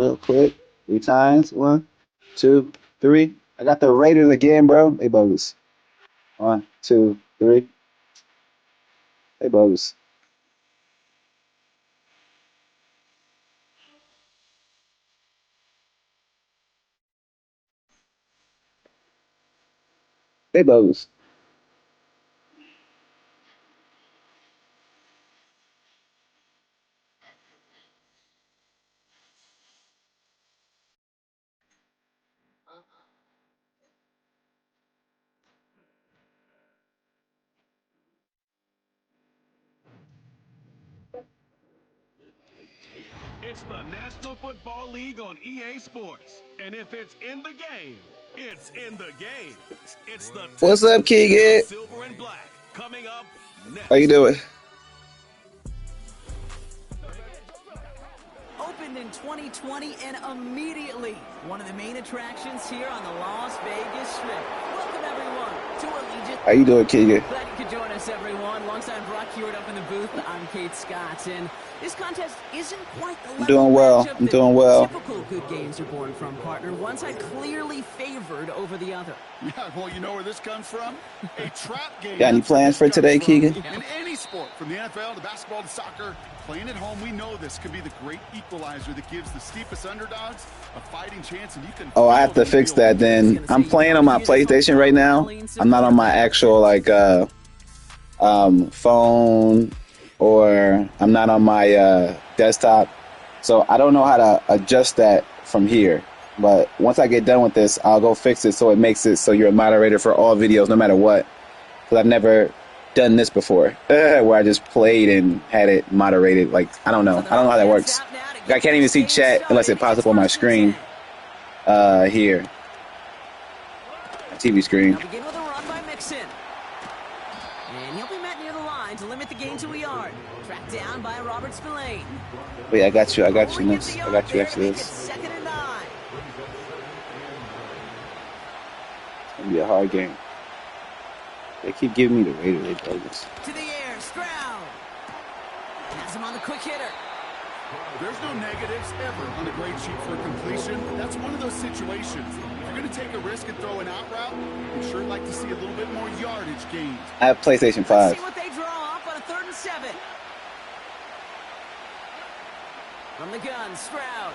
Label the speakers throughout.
Speaker 1: Real quick. 3 times. 1, 2, 3. I got the Raiders again, bro. They bogus. 1, 2, 3. They bogus. They bogus.
Speaker 2: It's the National Football League on EA Sports. And if it's in the game, it's in the game. It's the
Speaker 1: What's up,
Speaker 2: Texans and the
Speaker 1: Keegan?
Speaker 2: Silver and Black coming up
Speaker 1: How you
Speaker 2: next.
Speaker 1: doing?
Speaker 3: Opened in 2020 and immediately one of the main attractions here on the Las Vegas Strip. Welcome, everyone, to Allegiant.
Speaker 1: How you doing, Keegan?
Speaker 3: Glad you could join us, everyone. Alongside Brock Hewitt up in the booth, I'm Kate Scott. And this contest isn't quite the level
Speaker 1: Doing well.
Speaker 3: matchup
Speaker 1: I'm
Speaker 3: that
Speaker 1: doing well.
Speaker 3: typical good games are born from, partner. One side clearly favored over the other.
Speaker 4: Yeah, well, you know where this comes from? A trap game.
Speaker 1: Got any plans for today, Keegan?
Speaker 4: In any sport, from the NFL to basketball to soccer, playing at home, we know this can be the great equalizer that gives the steepest underdogs a fighting chance, and you can.
Speaker 1: Oh, I have to fix that then. I'm playing on my PlayStation right now. I'm not on my actual phone, or I'm not on my desktop. So I don't know how to adjust that from here. But once I get done with this, I'll go fix it so it makes it so you're a moderator for all videos, no matter what. Because I've never done this before, where I just played and had it moderated. Like, I don't know. I don't know how that works. I can't even see chat unless it pops up on my screen here. TV screen.
Speaker 3: Now begin with a run by Mixon. And he'll be met near the line to limit the gain to a yard. Tracked down by Robert Spillane.
Speaker 1: Wait, I got you. I got you next. I got you after this.
Speaker 3: Second and 9.
Speaker 1: It's gonna be a hard game. They keep giving me the Raiders. They bogus.
Speaker 3: To the air, Stroud. Has him on the quick hitter.
Speaker 4: There's no negatives ever on a grade sheet for completion. That's one of those situations. If you're going to take a risk and throw an out route, we'd sure like to see a little bit more yardage gained.
Speaker 1: I have PlayStation
Speaker 3: Let's
Speaker 1: 5.
Speaker 3: see what they draw up on a 3rd and 7. From the gun, Stroud.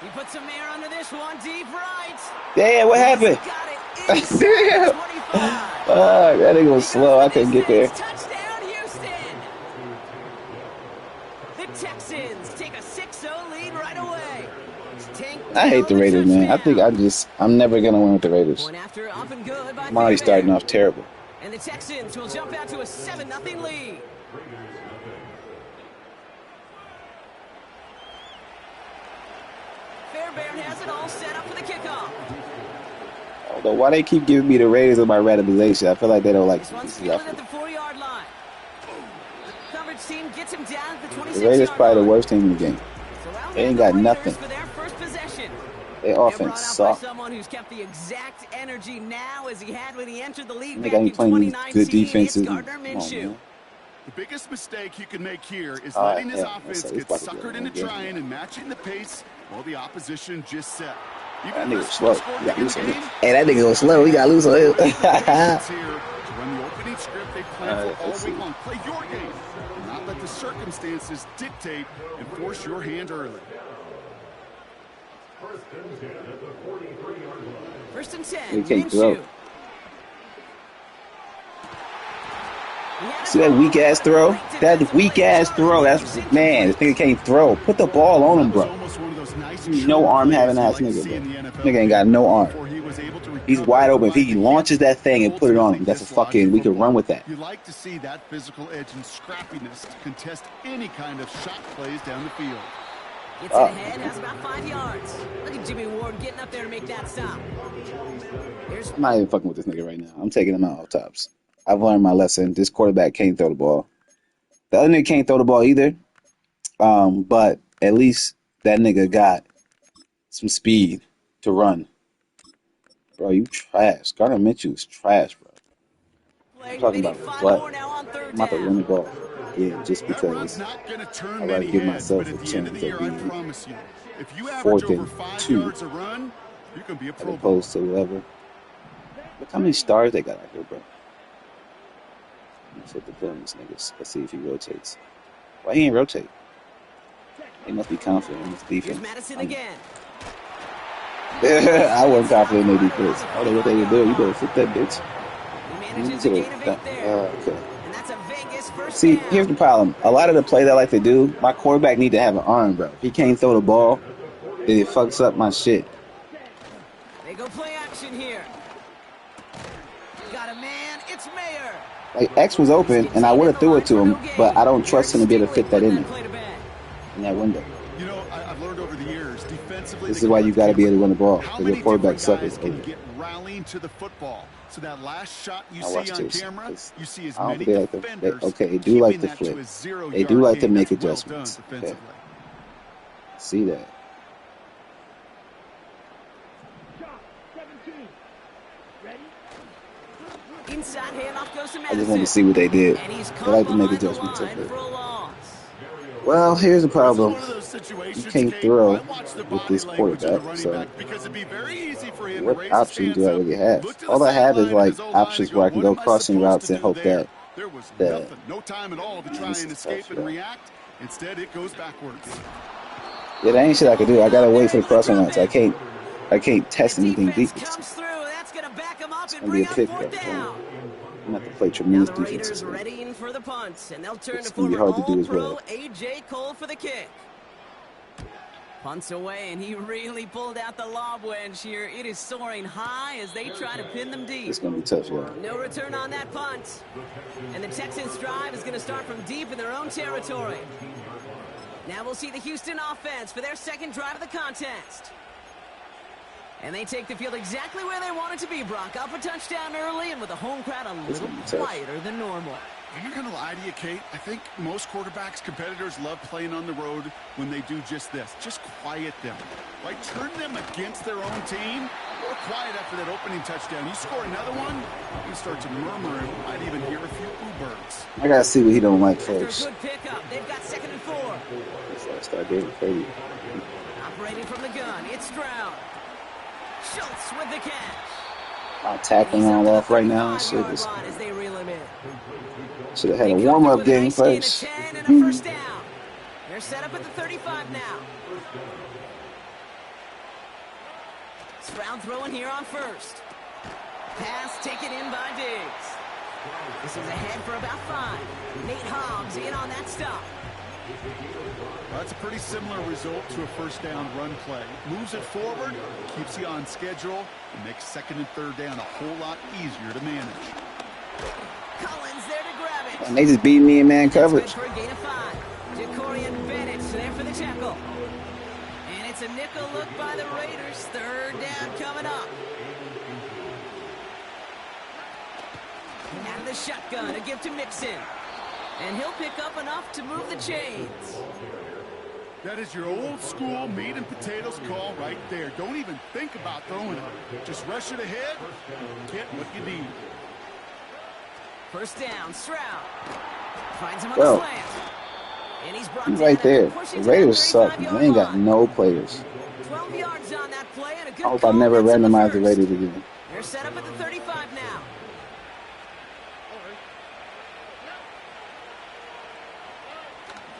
Speaker 3: He puts some air under this one, deep right.
Speaker 1: Damn, what happened?
Speaker 3: Got it
Speaker 1: Damn.
Speaker 3: inside 25.
Speaker 1: That nigga was slow. I couldn't get there.
Speaker 3: Touchdown, Houston. The Texans take a 6-0 lead right away.
Speaker 1: I hate the Raiders, man. I think I'm never gonna win with the Raiders.
Speaker 3: Point after, up and good by
Speaker 1: I'm already starting off terrible.
Speaker 3: And the Texans will jump out to a 7-0 lead. Fairbairn has it all set up for the kickoff.
Speaker 1: Although, why they keep giving me the Raiders with my randomization? I feel like they don't like
Speaker 3: This one's
Speaker 1: me.
Speaker 3: fielded at the 4-yard line. Coverage team gets him down at the 26-yard line.
Speaker 1: The Raiders probably the worst team in the game.
Speaker 3: So
Speaker 1: They ain't got nothing.
Speaker 3: For their first possession.
Speaker 1: Their
Speaker 3: They're
Speaker 1: offense
Speaker 3: brought out by
Speaker 1: sucks.
Speaker 3: someone who's kept the exact energy now as he had when he entered the league
Speaker 1: They
Speaker 3: back
Speaker 1: got me
Speaker 3: in
Speaker 1: playing these
Speaker 3: 2019.
Speaker 1: good defenses.
Speaker 3: It's
Speaker 1: Come
Speaker 3: Gardner
Speaker 1: on,
Speaker 3: Minshew.
Speaker 1: man.
Speaker 4: The biggest mistake you can make here is
Speaker 1: All right,
Speaker 4: letting his
Speaker 1: yeah,
Speaker 4: offense
Speaker 1: it's
Speaker 4: get
Speaker 1: about to be
Speaker 4: suckered
Speaker 1: a
Speaker 4: into
Speaker 1: game.
Speaker 4: trying and matching the pace while the opposition just set.
Speaker 1: That
Speaker 4: Even
Speaker 1: nigga
Speaker 4: if
Speaker 1: was slow.
Speaker 4: score
Speaker 1: We got
Speaker 4: begin
Speaker 1: loose
Speaker 4: the
Speaker 1: on him.
Speaker 4: game,
Speaker 1: Hey, that nigga was slow. We got loose on him.
Speaker 4: patience here to run the opening script they planned for all
Speaker 1: let's see.
Speaker 4: week long. Play your game. Not let the circumstances dictate and force your hand early.
Speaker 3: First and 10.
Speaker 1: He can't throw.
Speaker 3: Minshew.
Speaker 1: See that weak ass throw? That weak ass throw. That's man. This nigga can't throw. Put the ball on him,
Speaker 4: That was
Speaker 1: bro.
Speaker 4: almost one of those nice
Speaker 1: No arm having ass
Speaker 4: you like to
Speaker 1: nigga,
Speaker 4: see
Speaker 1: bro.
Speaker 4: in the NFL
Speaker 1: Nigga ain't got no arm.
Speaker 4: before he was able to
Speaker 1: He's
Speaker 4: recover
Speaker 1: wide
Speaker 4: and
Speaker 1: open. If he
Speaker 4: provide the
Speaker 1: launches that thing and put it on him, that's a fucking. We could run with that.
Speaker 4: You like to see that physical edge and scrappiness to contest any kind of shot plays down the field.
Speaker 3: Gets it ahead, has about 5 yards. Look at Jimmy Ward getting up there to make that stop. Here's
Speaker 1: I'm not even fucking with this nigga right now. I'm taking him out off tops. I've learned my lesson. This quarterback can't throw the ball. The other nigga can't throw the ball either. But at least that nigga got some speed to run. Bro, you trash. Gardner Minshew is trash, bro. I'm talking
Speaker 3: They
Speaker 1: about
Speaker 3: need 5
Speaker 1: what?
Speaker 3: more now on 3rd
Speaker 1: I'm about to
Speaker 3: down.
Speaker 1: run the ball. Yeah, just
Speaker 4: That run's
Speaker 1: because
Speaker 4: not going to turn
Speaker 1: I gotta
Speaker 4: many
Speaker 1: give
Speaker 4: heads,
Speaker 1: myself
Speaker 4: but
Speaker 1: a
Speaker 4: at the end of
Speaker 1: chance
Speaker 4: the year,
Speaker 1: of
Speaker 4: I
Speaker 1: being.
Speaker 4: promise you, If you average
Speaker 1: 4th
Speaker 4: over
Speaker 1: and
Speaker 4: 5
Speaker 1: 2
Speaker 4: yards a run, you can be a
Speaker 1: as
Speaker 4: Pro Bowler.
Speaker 1: opposed to whatever. Look how many stars they got out here, bro. Let's flip the film, this nigga. Let's see if he rotates. Why he ain't rotate? He must be confident in his
Speaker 3: Here's
Speaker 1: defense.
Speaker 3: Madison again.
Speaker 1: I wasn't confident in their defense. I don't know what they were doing. You better flip that bitch.
Speaker 3: He manages a gain of 8 there.
Speaker 1: Okay.
Speaker 3: And that's a Vegas first
Speaker 1: See,
Speaker 3: down.
Speaker 1: here's the problem. A lot of the play that I like to do, my quarterback need to have an arm, bro. If he can't throw the ball, then it fucks up my shit.
Speaker 3: They go play action here. Got a man. It's Mayer.
Speaker 1: Like, X was open, and I would have threw it to him, but I don't trust him to be able to fit that in there, in that window.
Speaker 4: You know, I've learned over the years, defensively,
Speaker 1: This is why you got to be able to run the ball, because your quarterback suckers.
Speaker 4: Can get rallying to the football. So that last shot you
Speaker 1: Now
Speaker 4: see
Speaker 1: watch
Speaker 4: on
Speaker 1: this.
Speaker 4: camera, you see as
Speaker 1: I don't
Speaker 4: many
Speaker 1: think they
Speaker 4: defenders.
Speaker 1: okay, they do like to
Speaker 4: keeping that
Speaker 1: flip.
Speaker 4: a 0
Speaker 1: They do
Speaker 4: yard
Speaker 1: like to
Speaker 4: gain.
Speaker 1: make
Speaker 4: That's well
Speaker 1: adjustments.
Speaker 4: done defensively.
Speaker 1: Okay. See that.
Speaker 3: Inside handoff goes to
Speaker 1: I
Speaker 3: Madison.
Speaker 1: just want to see what they did.
Speaker 3: And he's
Speaker 1: They
Speaker 3: caught
Speaker 1: like to make
Speaker 3: behind the
Speaker 1: adjustments
Speaker 3: line
Speaker 1: up there.
Speaker 3: for a loss.
Speaker 1: Well, here's the
Speaker 4: This is
Speaker 1: problem.
Speaker 4: one of those situations,
Speaker 1: You can't
Speaker 4: Kate,
Speaker 1: throw
Speaker 4: I watch the
Speaker 1: with
Speaker 4: body
Speaker 1: this
Speaker 4: language of the
Speaker 1: quarterback,
Speaker 4: running
Speaker 1: so
Speaker 4: back because it'd be very easy for him to
Speaker 1: what
Speaker 4: raise
Speaker 1: options
Speaker 4: his
Speaker 1: do I
Speaker 4: hands
Speaker 1: really
Speaker 4: up,
Speaker 1: have?
Speaker 4: look to the
Speaker 1: All I have is
Speaker 4: sideline
Speaker 1: like
Speaker 4: of his O-line
Speaker 1: options
Speaker 4: and go,
Speaker 1: where I can
Speaker 4: what
Speaker 1: go
Speaker 4: am I
Speaker 1: crossing
Speaker 4: supposed
Speaker 1: routes
Speaker 4: to
Speaker 1: and
Speaker 4: do
Speaker 1: hope
Speaker 4: there?
Speaker 1: that
Speaker 4: There was
Speaker 1: that
Speaker 4: nothing, no time at all to try
Speaker 1: this
Speaker 4: and
Speaker 1: is
Speaker 4: escape
Speaker 1: tough,
Speaker 4: and
Speaker 1: yeah.
Speaker 4: react. Instead, it goes backwards.
Speaker 1: Yeah, that ain't shit I can do. I gotta wait for the crossing routes. I can't test
Speaker 3: The
Speaker 1: anything
Speaker 3: defense
Speaker 1: deep.
Speaker 3: comes through. That's going to back him up
Speaker 1: It's
Speaker 3: and
Speaker 1: gonna be
Speaker 3: bring
Speaker 1: a
Speaker 3: up
Speaker 1: pick
Speaker 3: 4th
Speaker 1: every time.
Speaker 3: down.
Speaker 1: I'm gonna have to play
Speaker 3: Now
Speaker 1: tremendous
Speaker 3: the
Speaker 1: defense.
Speaker 3: Raiders readying for the punts, and they'll turn
Speaker 1: It's
Speaker 3: to
Speaker 1: gonna be
Speaker 3: former
Speaker 1: hard to do as
Speaker 3: All-Pro
Speaker 1: well.
Speaker 3: A.J. Cole for the kick. Punts away, and he really pulled out the lob wedge here. It is soaring high as they try to pin them deep.
Speaker 1: It's gonna be tough, y'all.
Speaker 3: No return on that punt. And the Texans' drive is going to start from deep in their own territory. Now we'll see the Houston offense for their second drive of the contest. And they take the field exactly where they want it to be, Brock. Up a touchdown early and with a home crowd a little quieter than normal.
Speaker 4: I'm not going to lie to you, Kate. I think most quarterbacks, competitors love playing on the road when they do just this. Just quiet them. Like, turn them against their own team. Or quiet after that opening touchdown. You score another one, you start to murmur and might even hear a few boo-birds.
Speaker 1: I gotta see what he don't like
Speaker 3: After a
Speaker 1: first.
Speaker 3: good pickup, they've got 2nd and 4.
Speaker 1: So I start getting crazy.
Speaker 3: Operating from the gun, it's Stroud. Schultz with the catch.
Speaker 1: I'm tackling
Speaker 3: He's up
Speaker 1: all
Speaker 3: to the
Speaker 1: off right now.
Speaker 3: 35-yard line as they reel him in.
Speaker 1: Should have had
Speaker 3: They
Speaker 1: a
Speaker 3: come
Speaker 1: warm
Speaker 3: through
Speaker 1: up
Speaker 3: with a
Speaker 1: game
Speaker 3: nice gain of
Speaker 1: first.
Speaker 3: 10 and a first down. They're set up at the 35 now. Stroud throwing here on first. Pass taken in by Diggs. This is ahead for about 5. Nate Hobbs in on that stop.
Speaker 4: Well, that's a pretty similar result to a first down run play. Moves it forward, keeps you on schedule, and makes 2nd and 3rd down a whole lot easier to manage.
Speaker 3: Collins there to grab it.
Speaker 1: And they just beat me in man coverage.
Speaker 3: That's good for a gain of 5. Jacorian Bennett there for the tackle. And it's a nickel look by the Raiders. 3rd down coming up. Out of the shotgun, a give to Mixon. And he'll pick up enough to move the chains.
Speaker 4: That is your old school meat and potatoes call right there. Don't even think about throwing it. Just rush it ahead, get what you need.
Speaker 3: First down, Stroud. Finds him on
Speaker 1: Well,
Speaker 3: the slant. And he's brought
Speaker 1: He's
Speaker 3: down
Speaker 1: right
Speaker 3: after
Speaker 1: there.
Speaker 3: pushing
Speaker 1: The
Speaker 3: to
Speaker 1: Raiders
Speaker 3: that
Speaker 1: suck.
Speaker 3: 35-yard
Speaker 1: They ain't got
Speaker 3: line.
Speaker 1: no players.
Speaker 3: 12 yards on that play and a good
Speaker 1: I hope I
Speaker 3: call
Speaker 1: never
Speaker 3: gets him the
Speaker 1: randomize the
Speaker 3: first.
Speaker 1: Raiders again.
Speaker 3: They're set up at the 35 now.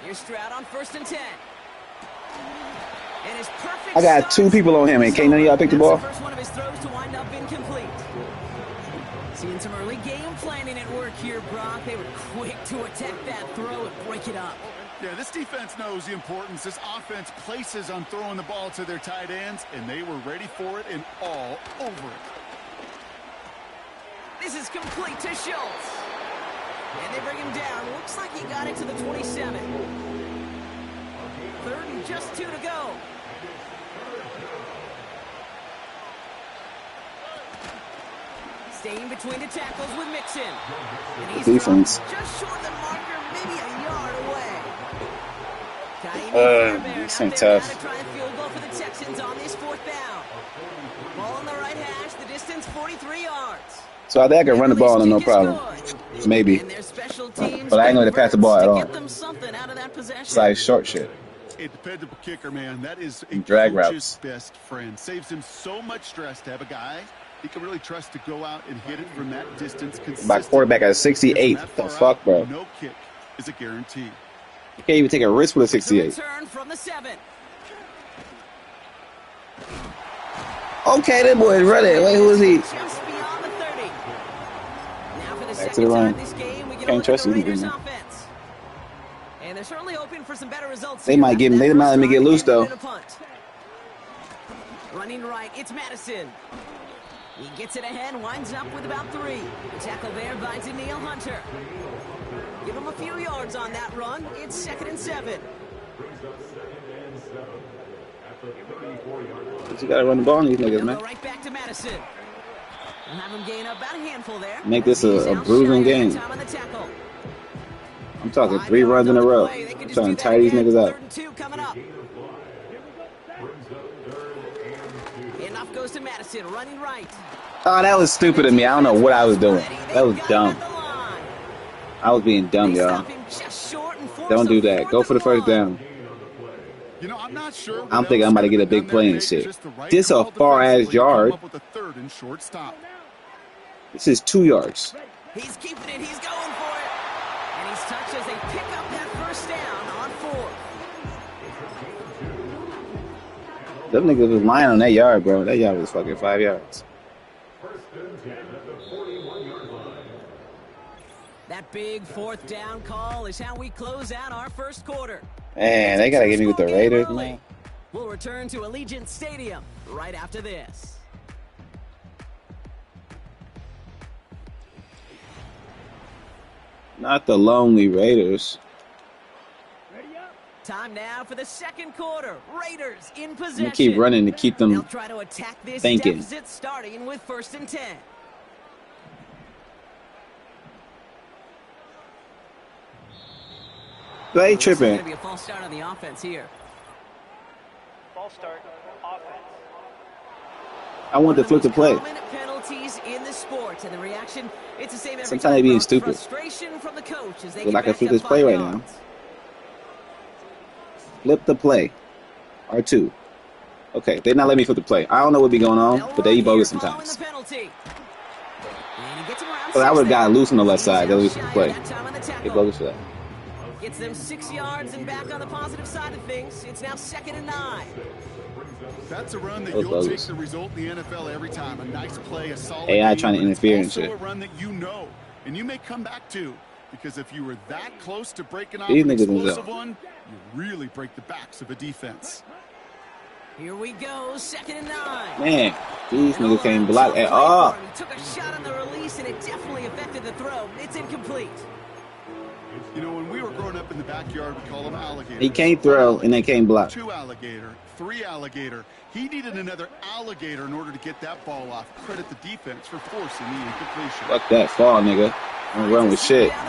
Speaker 3: Here's Stroud on 1st and 10. And his perfect
Speaker 1: I got 2 people on him, and can't none of y'all pick the ball?
Speaker 3: That's the first one of his throws to wind up incomplete. Seeing some early game planning at work here, Brock. They were quick to attack that throw and break it up.
Speaker 4: Yeah, this defense knows the importance this offense places on throwing the ball to their tight ends, and they were ready for it and all over it.
Speaker 3: This is complete to Schultz. And they bring him down. Looks like he got it to the 27. 3rd and just 2 to go. Staying between the tackles with Mixon. And he's
Speaker 1: Defense.
Speaker 3: just short of the marker, maybe a yard away.
Speaker 1: This ain't tough.
Speaker 3: To try and field goal for the Texans on this 4th down. Ball on the right hash, the distance 43 yards.
Speaker 1: So I think I can run the ball no problem. Maybe.
Speaker 3: And their special teams
Speaker 1: But I ain't going to pass the ball at all.
Speaker 3: get them something out of that possession.
Speaker 1: It's like short shit.
Speaker 4: A dependable kicker, man. That is a
Speaker 1: Drag
Speaker 4: coach's
Speaker 1: routes.
Speaker 4: best friend. Saves him so much stress to have a guy he can really trust to go out and hit it from that distance consistently.
Speaker 1: My quarterback at 68. The fuck, bro?
Speaker 4: No kick is a guarantee.
Speaker 1: You can't even take a risk with a 68.
Speaker 3: Return from the 7.
Speaker 1: Okay, that boy is running. Wait, who is he?
Speaker 3: Just beyond the 30. Now for the
Speaker 1: Back to
Speaker 3: second
Speaker 1: the
Speaker 3: time
Speaker 1: run.
Speaker 3: this game, we get a
Speaker 1: Can't
Speaker 3: look
Speaker 1: trust
Speaker 3: at the
Speaker 1: these
Speaker 3: Raiders
Speaker 1: niggas, man.
Speaker 3: offense. And they're certainly hoping for some better results.
Speaker 1: They
Speaker 3: here
Speaker 1: might
Speaker 3: after
Speaker 1: give him.
Speaker 3: that
Speaker 1: They might
Speaker 3: first
Speaker 1: let me get
Speaker 3: drive
Speaker 1: loose
Speaker 3: ended
Speaker 1: though.
Speaker 3: in a punt. Running right, it's Madison. He gets it ahead, winds up with about 3. The tackle there by Daniil Hunter. Give him a few yards on that run. It's 2nd and 7.
Speaker 1: You gotta run the ball on these niggas,
Speaker 3: They'll
Speaker 1: man.
Speaker 3: go right back to Madison. We'll have him gain about a handful there.
Speaker 1: Make this
Speaker 3: He's
Speaker 1: a
Speaker 3: out
Speaker 1: bruising
Speaker 3: shy of
Speaker 1: game.
Speaker 3: time on the tackle.
Speaker 1: I'm talking
Speaker 3: 5
Speaker 1: 3
Speaker 3: yards
Speaker 1: runs in
Speaker 3: on
Speaker 1: a
Speaker 3: the
Speaker 1: row.
Speaker 3: play. They could
Speaker 1: I'm
Speaker 3: just
Speaker 1: trying
Speaker 3: do
Speaker 1: to
Speaker 3: that
Speaker 1: tie these
Speaker 3: again.
Speaker 1: niggas up.
Speaker 3: 3rd and 2 coming up. Enough goes to Madison, running right.
Speaker 1: Oh, that was stupid of me. I don't know what I was doing. That was dumb. I was being dumb, y'all. Don't do that. Go for the first down.
Speaker 4: You know, I'm not sure.
Speaker 1: I'm thinking I'm about to get a big play and shit. This a far-ass yard. This is 2 yards.
Speaker 3: He's keeping it. He's going for it. And he's touched as they pick up that first down on 4th.
Speaker 1: Them niggas was lying on that yard, bro. That yard was fucking 5 yards.
Speaker 3: That big 4th down call is how we close out our first quarter.
Speaker 1: Man, they gotta get me with the Raiders, man.
Speaker 3: We'll return to Allegiant Stadium right after this.
Speaker 1: Not the lonely Raiders.
Speaker 3: Time now for the second quarter. Raiders in
Speaker 1: I'm
Speaker 3: possession.
Speaker 1: gonna keep running to keep
Speaker 3: They'll
Speaker 1: them
Speaker 3: try to attack this
Speaker 1: thinking.
Speaker 3: deficit starting with 1st and 10.
Speaker 1: They
Speaker 3: This is going
Speaker 1: tripping.
Speaker 3: to be a false start on the offense here.
Speaker 5: False start, offense.
Speaker 1: I want to flip the play.
Speaker 3: Common penalties in the sport, and the reaction, it's the same every
Speaker 1: Sometimes
Speaker 3: time,
Speaker 1: they being
Speaker 3: bro.
Speaker 1: stupid.
Speaker 3: Frustration from the coach as they
Speaker 1: Well,
Speaker 3: get
Speaker 1: I can
Speaker 3: back
Speaker 1: flip
Speaker 3: up
Speaker 1: this play
Speaker 3: 5
Speaker 1: right now.
Speaker 3: yards.
Speaker 1: Flip the play. R2. Okay, they not letting me flip the play. I don't know what be going on, but they be bogus sometimes.
Speaker 3: The penalty. And he gets him around
Speaker 1: But I would have
Speaker 3: 6
Speaker 1: got loose on the left
Speaker 3: He's
Speaker 1: side. They let me
Speaker 3: out
Speaker 1: flip the
Speaker 3: shy
Speaker 1: play.
Speaker 3: that time on the
Speaker 1: They
Speaker 3: tackle.
Speaker 1: bogus for that.
Speaker 3: Gets them 6 yards and back on the positive side of things. It's now 2nd and 9.
Speaker 4: That's a run that
Speaker 1: Those
Speaker 4: you'll
Speaker 1: bogus.
Speaker 4: take the result in the NFL every time. A nice play, a solid
Speaker 1: AI
Speaker 4: game,
Speaker 1: trying to
Speaker 4: but it's
Speaker 1: interfere and
Speaker 4: also
Speaker 1: shit.
Speaker 4: a run that you know, and you may come back to, because if you were that close to breaking off
Speaker 1: These
Speaker 4: an
Speaker 1: niggas in
Speaker 4: explosive
Speaker 1: zone.
Speaker 4: one, you really break the backs of a defense.
Speaker 3: Here we go, 2nd and 9.
Speaker 1: Man, these
Speaker 3: And
Speaker 1: niggas
Speaker 3: all
Speaker 1: can't
Speaker 3: around
Speaker 1: block
Speaker 3: tough
Speaker 1: at
Speaker 3: play
Speaker 1: all.
Speaker 3: for him. He took a shot on the release, and it definitely affected the throw. It's incomplete.
Speaker 4: You know, when we were growing up in the backyard, we call them alligators.
Speaker 1: He can't throw and they can't block.
Speaker 4: 2 alligator, 3 alligator. He needed another alligator in order to get that ball off. Credit the defense for forcing the incompletion.
Speaker 1: Fuck that fall, nigga. I'm run with shit.
Speaker 3: Down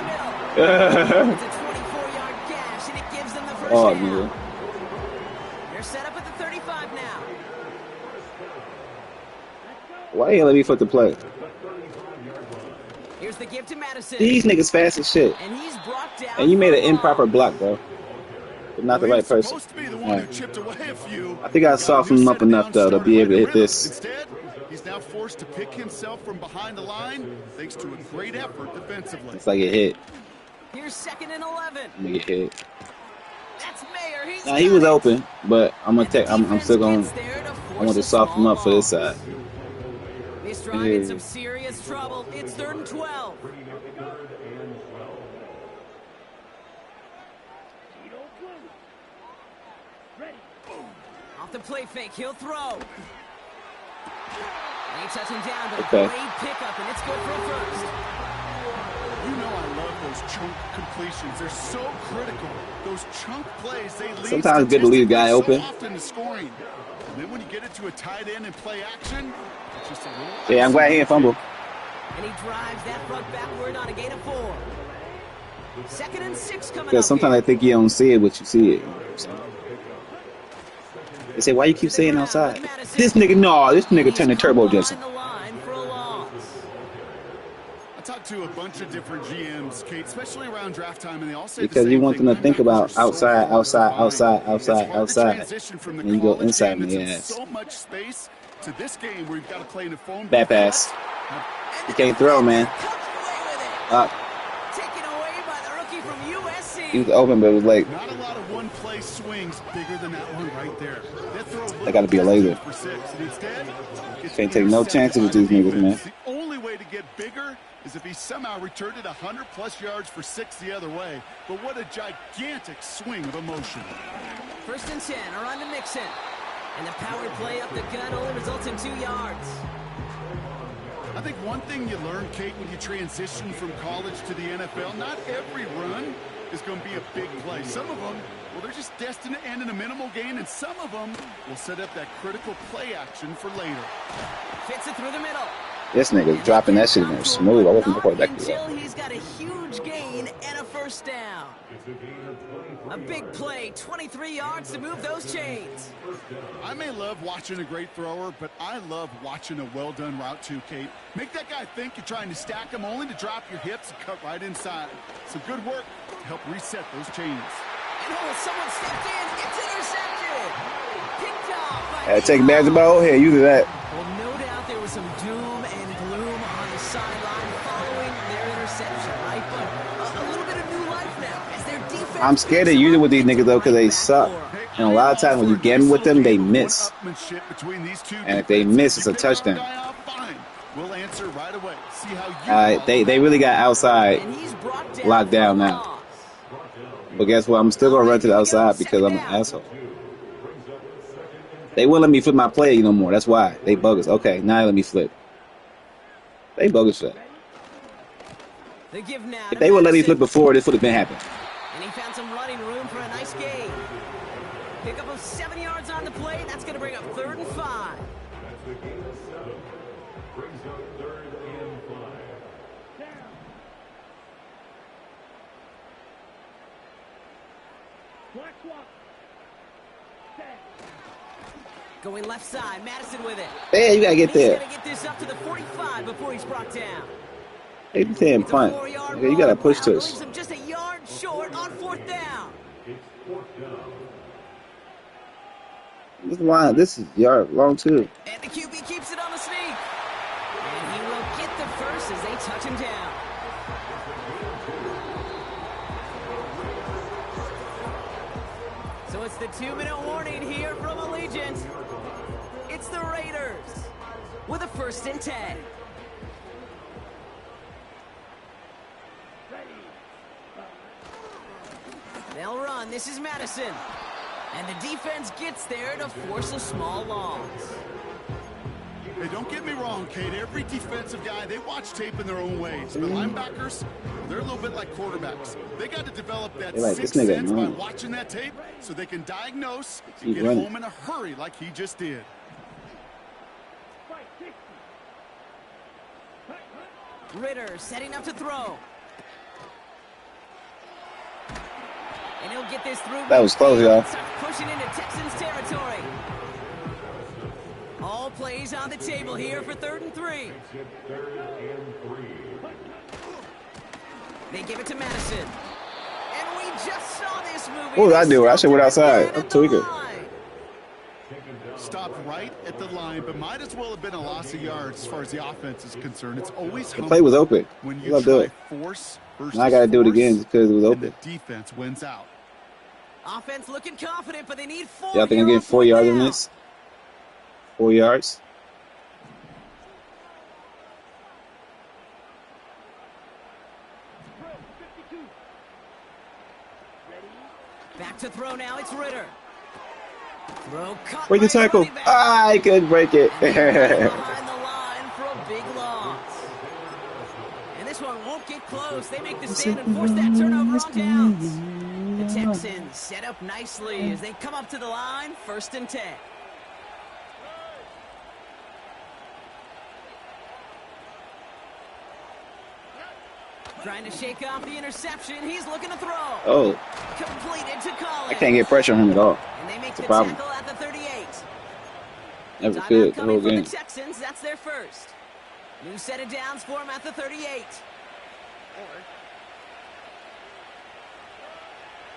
Speaker 3: the middle. It's a 24-yard gash, and it gives them the first
Speaker 1: Oh,
Speaker 3: down.
Speaker 1: nigga.
Speaker 3: They're set up at the 35 now.
Speaker 1: Why you let me flip the play?
Speaker 3: Here's the give to Madison.
Speaker 1: These niggas fast as shit.
Speaker 3: And he's brought down.
Speaker 1: And you made an
Speaker 3: for a
Speaker 1: improper
Speaker 3: loss.
Speaker 1: block, bro. But not the
Speaker 4: Well, he
Speaker 1: right
Speaker 4: was
Speaker 1: person.
Speaker 4: supposed to be the one who
Speaker 1: Alright.
Speaker 4: chipped away a few.
Speaker 1: I think I
Speaker 4: Got a
Speaker 1: softened
Speaker 4: new
Speaker 1: him up
Speaker 4: set of
Speaker 1: enough,
Speaker 4: downs
Speaker 1: though, to be
Speaker 4: started
Speaker 1: able to
Speaker 4: right
Speaker 1: hit
Speaker 4: in the
Speaker 1: this.
Speaker 4: Instead, he's now forced to pick himself from behind the line thanks to a great effort defensively.
Speaker 1: It's like it hit.
Speaker 3: Here's 2nd and 11.
Speaker 1: I'm gonna get hit.
Speaker 3: That's Mayer. He's
Speaker 1: Now he
Speaker 3: got
Speaker 1: was
Speaker 3: it.
Speaker 1: open, but I'm gonna
Speaker 3: And the
Speaker 1: take. I'm
Speaker 3: defense
Speaker 1: still going.
Speaker 3: gets there to
Speaker 1: I
Speaker 3: force
Speaker 1: want to
Speaker 3: a
Speaker 1: soften him
Speaker 3: small
Speaker 1: up for this
Speaker 3: loss.
Speaker 1: side.
Speaker 3: This drive in some serious trouble. It's 3rd and 12. Off the play fake, he'll throw. They touch him down, but
Speaker 1: Okay.
Speaker 3: a great pickup, and it's good for a first.
Speaker 4: You know I love those chunk completions. They're so critical. Those chunk plays, they lead
Speaker 1: Sometimes it's good to leave a guy
Speaker 4: statistically
Speaker 1: open.
Speaker 4: so often to scoring. And then when you get it to a tight end and play action, it's just a little
Speaker 1: Yeah, I'm glad he didn't fumble.
Speaker 3: And he drives that front backward on a gain of 4. 2nd and 6 coming up
Speaker 1: Because sometimes I
Speaker 3: here.
Speaker 1: think you don't see it, but you see it. You know what I'm saying? They say, why you keep saying outside? This nigga turned the turbo
Speaker 3: He's
Speaker 1: Jensen.
Speaker 3: on the line for a loss.
Speaker 4: I talked to a bunch of different GMs, Kate, especially around draft time, and they all say
Speaker 1: Because
Speaker 4: the
Speaker 1: you
Speaker 4: same
Speaker 1: want
Speaker 4: thing.
Speaker 1: them to think
Speaker 4: Linebackers are
Speaker 1: about
Speaker 4: so
Speaker 1: outside,
Speaker 4: hard to
Speaker 1: outside,
Speaker 4: find.
Speaker 1: outside,
Speaker 4: It's
Speaker 1: outside,
Speaker 4: hard to
Speaker 1: outside.
Speaker 4: transition from the
Speaker 1: And you go
Speaker 4: college
Speaker 1: inside
Speaker 4: game
Speaker 1: in the
Speaker 4: that's in
Speaker 1: ass.
Speaker 4: so much space to this game where you've got to play in a phone
Speaker 1: Bad pass. You can't throw, man. Up.
Speaker 3: Taken away by the rookie from USC.
Speaker 1: He was open, but it was late.
Speaker 4: Not a lot of one-play swings bigger than that one right there. That throw
Speaker 1: They got to be a laser.
Speaker 4: for 6, and instead, it's
Speaker 1: Can't take no
Speaker 4: intercepted
Speaker 1: chances with
Speaker 4: by the
Speaker 1: these niggas, man.
Speaker 4: defense. The only way to get bigger is if he somehow returned it 100-plus yards for 6 the other way. But what a gigantic swing of emotion.
Speaker 3: 1st and 10, around to Mixon. And the power play up the gut only results in 2 yards.
Speaker 4: I think one thing you learn, Kate, when you transition from college to the NFL, not every run is going to be a big play. Some of them, well, they're just destined to end in a minimal gain, and some of them will set up that critical play action for later.
Speaker 3: Fits it through the middle.
Speaker 1: This nigga's dropping that shit in there smooth. I wasn't before that.
Speaker 3: Until he's got a huge gain and a 1st down. A big play, 23 yards to move those chains.
Speaker 4: I may love watching a great thrower, but I love watching a well-done route too, Kate. Make that guy think you're trying to stack him only to drop your hips and cut right inside. Some good work to help reset those chains.
Speaker 3: And someone stepped in. It's intercepted. Picked off.
Speaker 1: Hey, take basketball. Here, use that.
Speaker 3: Well, no doubt there was some doom and gloom on the sideline following their interception, right? But a little bit of new life now as their defense.
Speaker 1: I'm scared to use it with these niggas, though, because they suck. And a lot of times when you gamble with them, they miss. And if they miss, it's a touchdown.
Speaker 4: We'll answer right away. See how
Speaker 1: they really got outside locked down now. But guess what? I'm still going to run to the outside because I'm an asshole. They wouldn't let me flip my play no more. That's why. They bogus. Okay, now they let me flip. They bogus shit. If they would let me flip before, this would have been happening.
Speaker 3: And he found some running room for a nice gain. Pick up of 7 yards on the play. That's going to bring up 3rd and 5. Going left side, Madison with it.
Speaker 1: Yeah, you gotta get there.
Speaker 3: He's gonna get this up to the 45 before he's brought down.
Speaker 1: Hey, you saying punt. You gotta push to us.
Speaker 3: Just a yard short on 4th down.
Speaker 1: This is yard long too.
Speaker 3: And the QB keeps it on the sneak. And he will get the first as they touch him down. So it's the 2-minute warning here from Allegiant. It's the Raiders with a 1st and 10. They'll run. This is Madison. And the defense gets there to force a small loss.
Speaker 4: Hey, don't get me wrong, Kate. Every defensive guy, they watch tape in their own ways. But linebackers, they're a little bit like quarterbacks. They got to develop that sixth sense by watching that tape so they can diagnose and get home in a hurry like he just did.
Speaker 3: Ritter setting up to throw. And he'll get this through.
Speaker 1: That was close, y'all.
Speaker 3: Pushing into Texans territory. All plays on the table here for 3rd and 3. They give it to Madison. And we just saw this movie.
Speaker 1: What did I do? I should went outside. I'm tweaking.
Speaker 4: Stopped right at the line, but might as well have been a loss of yards as far as the offense is concerned. It's always
Speaker 1: the play was open.
Speaker 4: When you try force versus
Speaker 1: now I got to do it again because it was open.
Speaker 4: The defense wins out.
Speaker 3: Offense looking confident, but they need 4.
Speaker 1: Y'all think I'm getting 4 yards on this? 4 yards.
Speaker 3: Back to throw now. It's Ritter. Throw cut.
Speaker 1: Break the tackle. I couldn't break it.
Speaker 3: Behind the line for a big loss. And this one won't get close. They make the stand and force that turnover on downs. The Texans set up nicely as they come up to the line. 1st and 10. Trying to shake off the interception. He's looking to throw.
Speaker 1: Oh.
Speaker 3: Completed to Collins.
Speaker 1: I can't get pressure on him at all.
Speaker 3: And they make
Speaker 1: That's
Speaker 3: the
Speaker 1: a problem.
Speaker 3: tackle at the 38.
Speaker 1: Never could the whole game.
Speaker 3: The Texans, that's their first. New set of downs for him at the 38.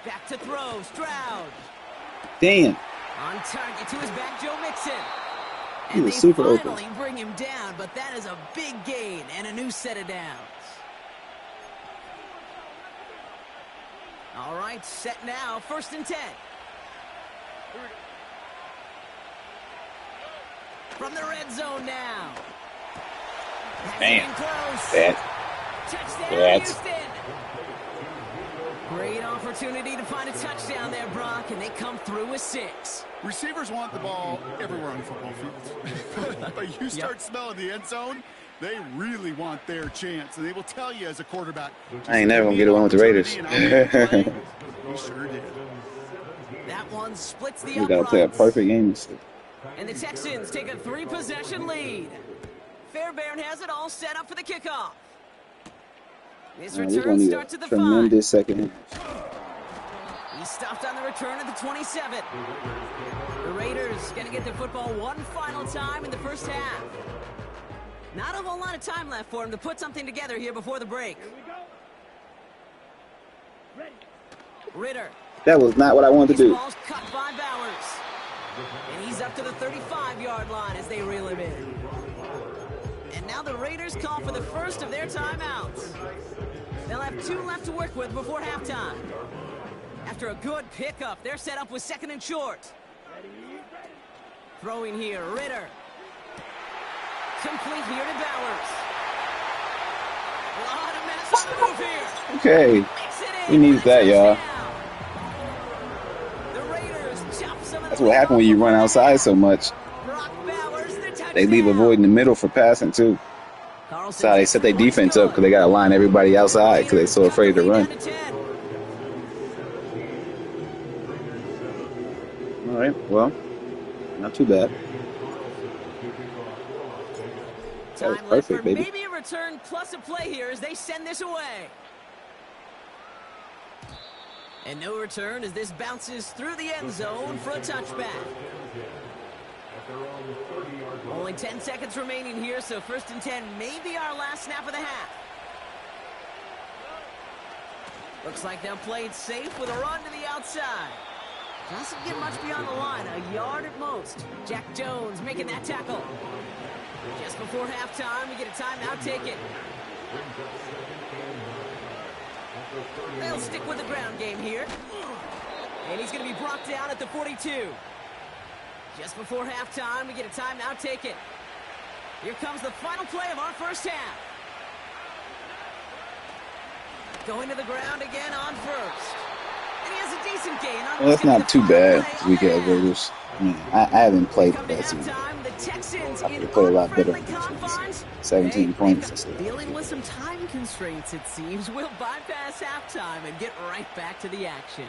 Speaker 3: Back to throw, Stroud.
Speaker 1: Damn.
Speaker 3: On target to his back, Joe Mixon.
Speaker 1: He
Speaker 3: And
Speaker 1: was
Speaker 3: they
Speaker 1: super
Speaker 3: finally
Speaker 1: open.
Speaker 3: bring him down, but that is a big gain and a new set of downs. All right, set now, 1st and 10. From the red zone now.
Speaker 1: Damn.
Speaker 3: Close.
Speaker 1: Bad.
Speaker 3: Touchdown,
Speaker 1: Bad.
Speaker 3: Houston. Great opportunity to find a touchdown there, Brock, and they come through with 6.
Speaker 4: Receivers want the ball everywhere on the football field. But you start smelling the end zone, they really want their chance. And they will tell you as a quarterback.
Speaker 1: I ain't never going to get one with the Raiders.
Speaker 4: He sure did.
Speaker 3: That one splits the
Speaker 1: You got to play a
Speaker 3: uprights.
Speaker 1: perfect game.
Speaker 3: And the Texans take a 3-possession lead. Fairbairn has it all set up for the kickoff. This
Speaker 1: We're
Speaker 3: return
Speaker 1: going to need
Speaker 3: starts
Speaker 1: a
Speaker 3: at the 5.
Speaker 1: tremendous second half.
Speaker 3: He stopped on the return at the 27. The Raiders going to get the football one final time in the first half. Not a whole lot of time left for him to put something together here before the break. Ritter.
Speaker 1: That was not what I wanted to
Speaker 3: His
Speaker 1: do.
Speaker 3: ball's cut by Bowers. And he's up to the 35-yard line as they reel him in. And now the Raiders call for the first of their timeouts. They'll have 2 left to work with before halftime. After a good pickup, they're set up with 2nd and short. Throwing here, Ritter. Complete here to Bowers. A lot of minutes on the move here.
Speaker 1: Okay.
Speaker 3: Makes it
Speaker 1: We
Speaker 3: in
Speaker 1: need
Speaker 3: for the
Speaker 1: that, y'all.
Speaker 3: touchdown. The Raiders chop some of
Speaker 1: That's
Speaker 3: the
Speaker 1: what
Speaker 3: lead
Speaker 1: happened when
Speaker 3: off
Speaker 1: you
Speaker 3: the
Speaker 1: run
Speaker 3: flag.
Speaker 1: outside so much.
Speaker 3: Brock Bowers, the touchdown.
Speaker 1: They leave a void in the middle for passing, too.
Speaker 3: Carlson
Speaker 1: That's how they
Speaker 3: takes
Speaker 1: set their
Speaker 3: it once
Speaker 1: defense up,
Speaker 3: good.
Speaker 1: because they got to line everybody outside because they're so
Speaker 3: Raiders
Speaker 1: afraid to
Speaker 3: cut the lead
Speaker 1: run.
Speaker 3: down to 10.
Speaker 1: All right, well, not too bad. That was
Speaker 3: Time left for
Speaker 1: perfect, baby.
Speaker 3: maybe a return plus a play here as they send this away. And no return as this bounces through the end zone for a touchback. Only 10 seconds remaining here, so 1st and 10 may be our last snap of the half. Looks like they'll play it safe with a run to the outside. Doesn't get much beyond the line, a yard at most. Jack Jones making that tackle. Just before halftime, we get a timeout taken. They'll stick with the ground game here. And he's going to be brought down at the 42. Just before halftime, we get a timeout taken. Here comes the final play of our first half. Going to the ground again on first. And he has a decent gain.
Speaker 1: Well, that's not too bad this week at Raiders. I mean, I haven't played
Speaker 3: Come to
Speaker 1: that season.
Speaker 3: halftime, the Texans
Speaker 1: I
Speaker 3: in
Speaker 1: could play a lot better
Speaker 3: unfriendly
Speaker 1: than this.
Speaker 3: confines.
Speaker 1: 17
Speaker 3: Hey,
Speaker 1: points.
Speaker 3: Dealing with some time constraints, it seems. We'll bypass halftime and get right back to the action.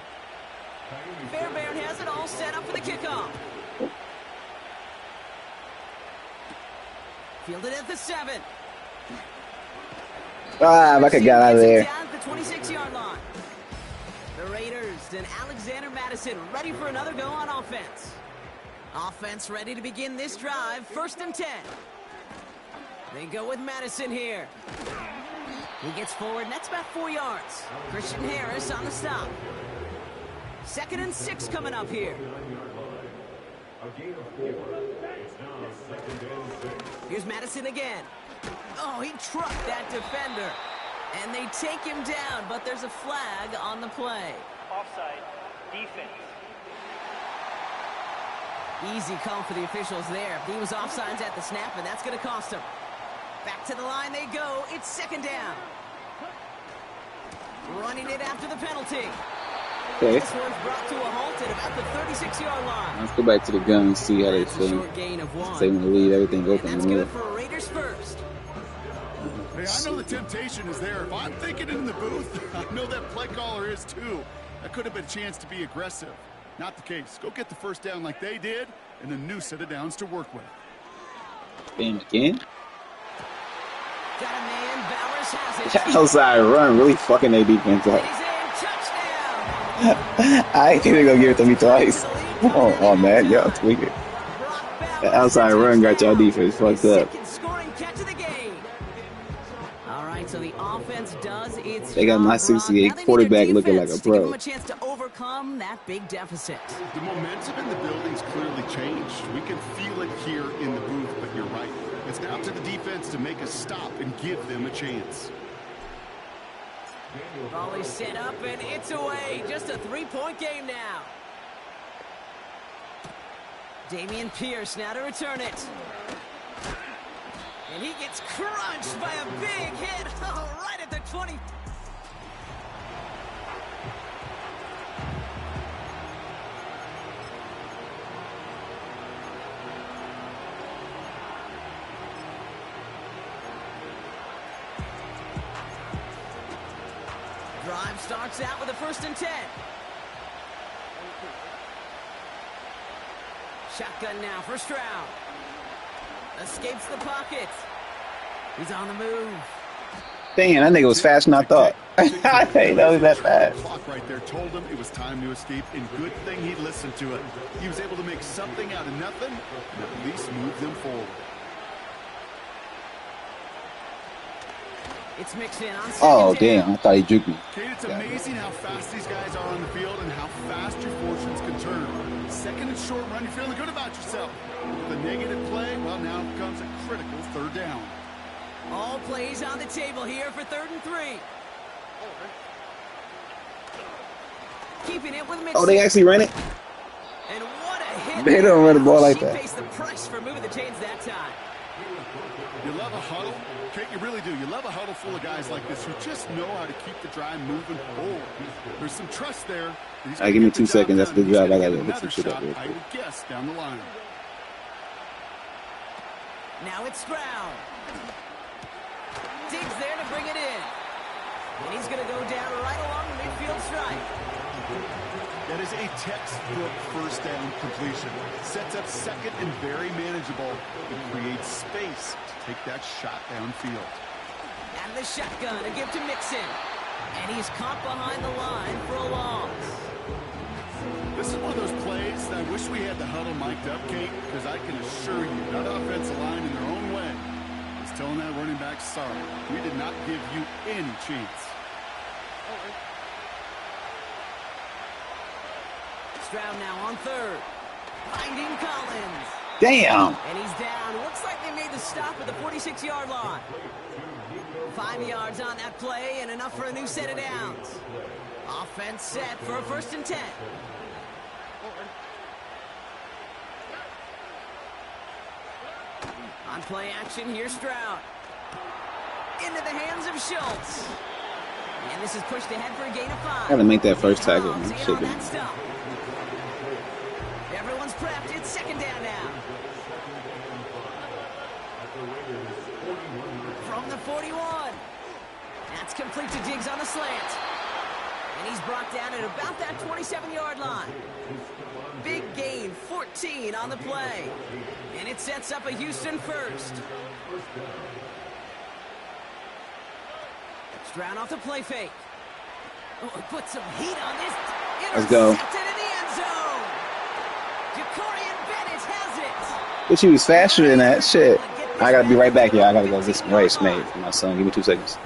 Speaker 3: Fairbairn has it all set up for the kickoff. Fielded at the 7.
Speaker 1: Ah, if I could get out of there.
Speaker 3: Down at the 26-yard line. The Raiders and Alexander Madison ready for another go on offense. Offense ready to begin this drive. 1st and 10. They go with Madison here. He gets forward, and that's about 4 yards. Christian Harris on the stop. 2nd and 6 coming up here. Here's Madison again. Oh, he trucked that defender. And they take him down, but there's a flag on the play.
Speaker 5: Offside. Defense.
Speaker 3: Easy call for the officials there. He was offsides at the snap, and that's going to cost him. Back to the line they go. It's 2nd down. Running it after the penalty.
Speaker 1: Okay,
Speaker 3: This one's brought to a halt at about the 36-yard line.
Speaker 1: let's go back to the gun and see how they
Speaker 3: That's a
Speaker 1: feel.
Speaker 3: short gain of 1.
Speaker 1: They want to leave everything
Speaker 3: And
Speaker 1: open in
Speaker 3: that's
Speaker 1: the
Speaker 3: good
Speaker 1: middle.
Speaker 3: for Raiders first.
Speaker 4: Hey, I know the temptation is there. If I'm thinking in the booth, I know that play caller is too. That could have been a chance to be aggressive. Not the case. Go get the first down like they did, and a new set of downs to work with.
Speaker 1: Game again.
Speaker 3: Got a man. Bowers has it.
Speaker 1: Outside run really fucking their defense up.
Speaker 3: He's in. Touchdown.
Speaker 1: I ain't think they're gonna give it to me twice. Oh man, y'all tweaking.
Speaker 3: Brock Bowers,
Speaker 1: That outside run got y'all defense fucked up.
Speaker 3: second scoring catch of the game. All right, So the offense does its
Speaker 1: They got my
Speaker 3: job, Brock. Now
Speaker 1: 68
Speaker 3: they need
Speaker 1: quarterback
Speaker 3: their
Speaker 1: looking like a
Speaker 3: defense to give them
Speaker 1: pro.
Speaker 3: a chance to overcome that big deficit.
Speaker 4: The momentum in the building's clearly changed. We can feel it here in the booth, but you're right. It's now to the defense to make a stop and give them a chance.
Speaker 3: Volley set up, and it's away. Just a three-point game now. Damian Pierce now to return it. And he gets crunched by a big hit. Oh, right at the 20. Drive starts out with a 1st and 10. Shotgun now for Stroud. Escapes the pocket. He's on the move.
Speaker 1: Damn, that nigga was faster than I thought. I didn't know he was that fast.
Speaker 4: Clock right there told him it was time to escape, and good thing he listened to it. He was able to make something out of nothing, and at least move them forward.
Speaker 3: It's mixed in on second
Speaker 1: Oh,
Speaker 3: down.
Speaker 1: damn. I thought he juked me.
Speaker 4: Kate, it's amazing how fast these guys are on the field and how fast your fortunes can turn. 2nd and short run, you're feeling good about yourself. With a negative play, well, now comes a critical 3rd down.
Speaker 3: All plays on the table here for 3rd and 3. Keeping it with Mixon.
Speaker 1: Oh, they actually ran it?
Speaker 3: And what a hit.
Speaker 1: They don't run the ball like
Speaker 3: She
Speaker 1: that.
Speaker 3: faced the press for moving the chains that time.
Speaker 4: You love a huddle? Kate, you really do. You love a huddle full of guys like this who just know how to keep the drive moving forward. There's some trust there.
Speaker 1: All right, give me 2 seconds. That's a good job. I got to
Speaker 4: get
Speaker 1: look some shit up real
Speaker 4: I
Speaker 1: quick.
Speaker 4: would guess down the line.
Speaker 3: Now it's Stroud. Diggs there to bring it in. And he's going to go down right along the midfield stripe.
Speaker 4: That is a textbook 1st down completion. Sets up 2nd and very manageable. It creates space to take that shot downfield.
Speaker 3: And the shotgun to give to Mixon. And he's caught behind the line for a loss.
Speaker 4: This is one of those plays that I wish we had the huddle mic'd up, Kate, because I can assure you that offensive line in their own way is telling that running back, sorry, we did not give you any chance.
Speaker 3: Stroud now on 3rd. Finding Collins.
Speaker 1: Damn.
Speaker 3: And he's down. Looks like they made the stop at the 46-yard line. 5 yards on that play and enough for a new set of downs. Offense set for a 1st and 10. On play action, here's Stroud. Into the hands of Schultz. And this is pushed ahead for a gain of 5.
Speaker 1: Gotta make that first tackle, man.
Speaker 3: To get
Speaker 1: Shit,
Speaker 3: on
Speaker 1: man.
Speaker 3: that stop. Everyone's prepped. It's 2nd down now. From the 41. That's complete to Diggs on the slant. And he's brought down at about that 27-yard line. Big gain, 14 on the play. And it sets up a Houston 1st. Stroud off the play fake. Oh, put some heat on this.
Speaker 1: Let's go.
Speaker 3: Intercepted in the end zone. Jacorian Bennett has it.
Speaker 1: But she was faster than that. Shit. I gotta be right back, y'all. I gotta go get some rice made for my son. Give me 2 seconds.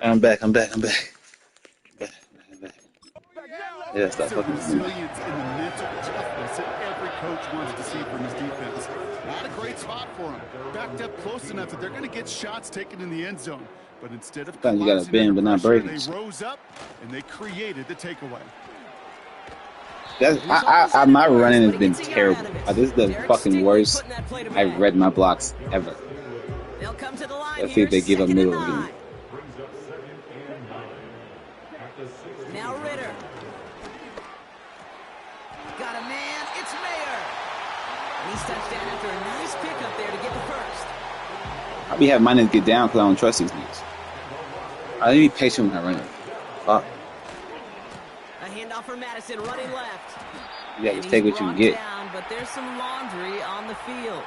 Speaker 1: I'm back. I'm back. I'm back. Back. I'm back. Yeah, stop
Speaker 4: It's the
Speaker 1: fucking with me.
Speaker 4: resilience and the mental toughness that every coach wants to see from his defense. Not a great spot for him. Backed up close enough that they're going to get shots taken in the end zone. But instead of
Speaker 1: Sometimes you gotta
Speaker 4: collapsing
Speaker 1: bend,
Speaker 4: under
Speaker 1: but not
Speaker 4: pressure,
Speaker 1: breaking.
Speaker 4: they rose up and they created the takeaway.
Speaker 1: My running has been terrible. This is the fucking worst I've read my blocks ever.
Speaker 3: They'll come to the line
Speaker 1: Let's see if they give up
Speaker 3: 2nd and
Speaker 1: middle
Speaker 3: 9.
Speaker 1: again.
Speaker 3: Now Ritter. Got a man. It's Mayer. And he's touched down after a nice pickup there to get the first.
Speaker 1: I'll be having my niggas get down because I don't trust these niggas. I'll be patient when I run it. Fuck.
Speaker 3: A handoff for Madison running left.
Speaker 1: You gotta
Speaker 3: And
Speaker 1: just take
Speaker 3: he's
Speaker 1: what you can
Speaker 3: brought
Speaker 1: get.
Speaker 3: down, but there's some laundry on the field.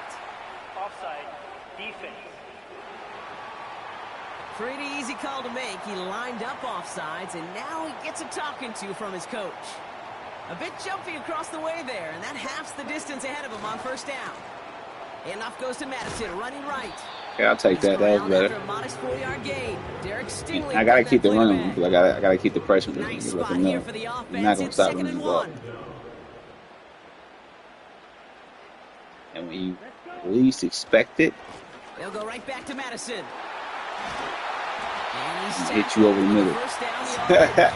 Speaker 5: Offside. Defense.
Speaker 3: Pretty easy call to make. He lined up offsides, and now he gets a talking to from his coach. A bit jumpy across the way there, and that halves the distance ahead of him on first down. Handoff goes to Madison, running right.
Speaker 1: Yeah, I'll take that. That was better.
Speaker 3: After a modest 4-yard gain, Derek Stingley
Speaker 1: I gotta
Speaker 3: got
Speaker 1: keep the
Speaker 3: that
Speaker 1: run
Speaker 3: play
Speaker 1: on
Speaker 3: back.
Speaker 1: because I gotta keep the pressure on this
Speaker 3: Nice
Speaker 1: nigga. Let
Speaker 3: spot
Speaker 1: them
Speaker 3: here
Speaker 1: know.
Speaker 3: for the offense.
Speaker 1: I'm not gonna
Speaker 3: It's
Speaker 1: stop
Speaker 3: 2nd
Speaker 1: running
Speaker 3: and
Speaker 1: the ball.
Speaker 3: 1.
Speaker 1: And when you least expect it,
Speaker 3: They'll go right back to Madison. And he's
Speaker 1: hit you over the middle.
Speaker 3: first down yardage.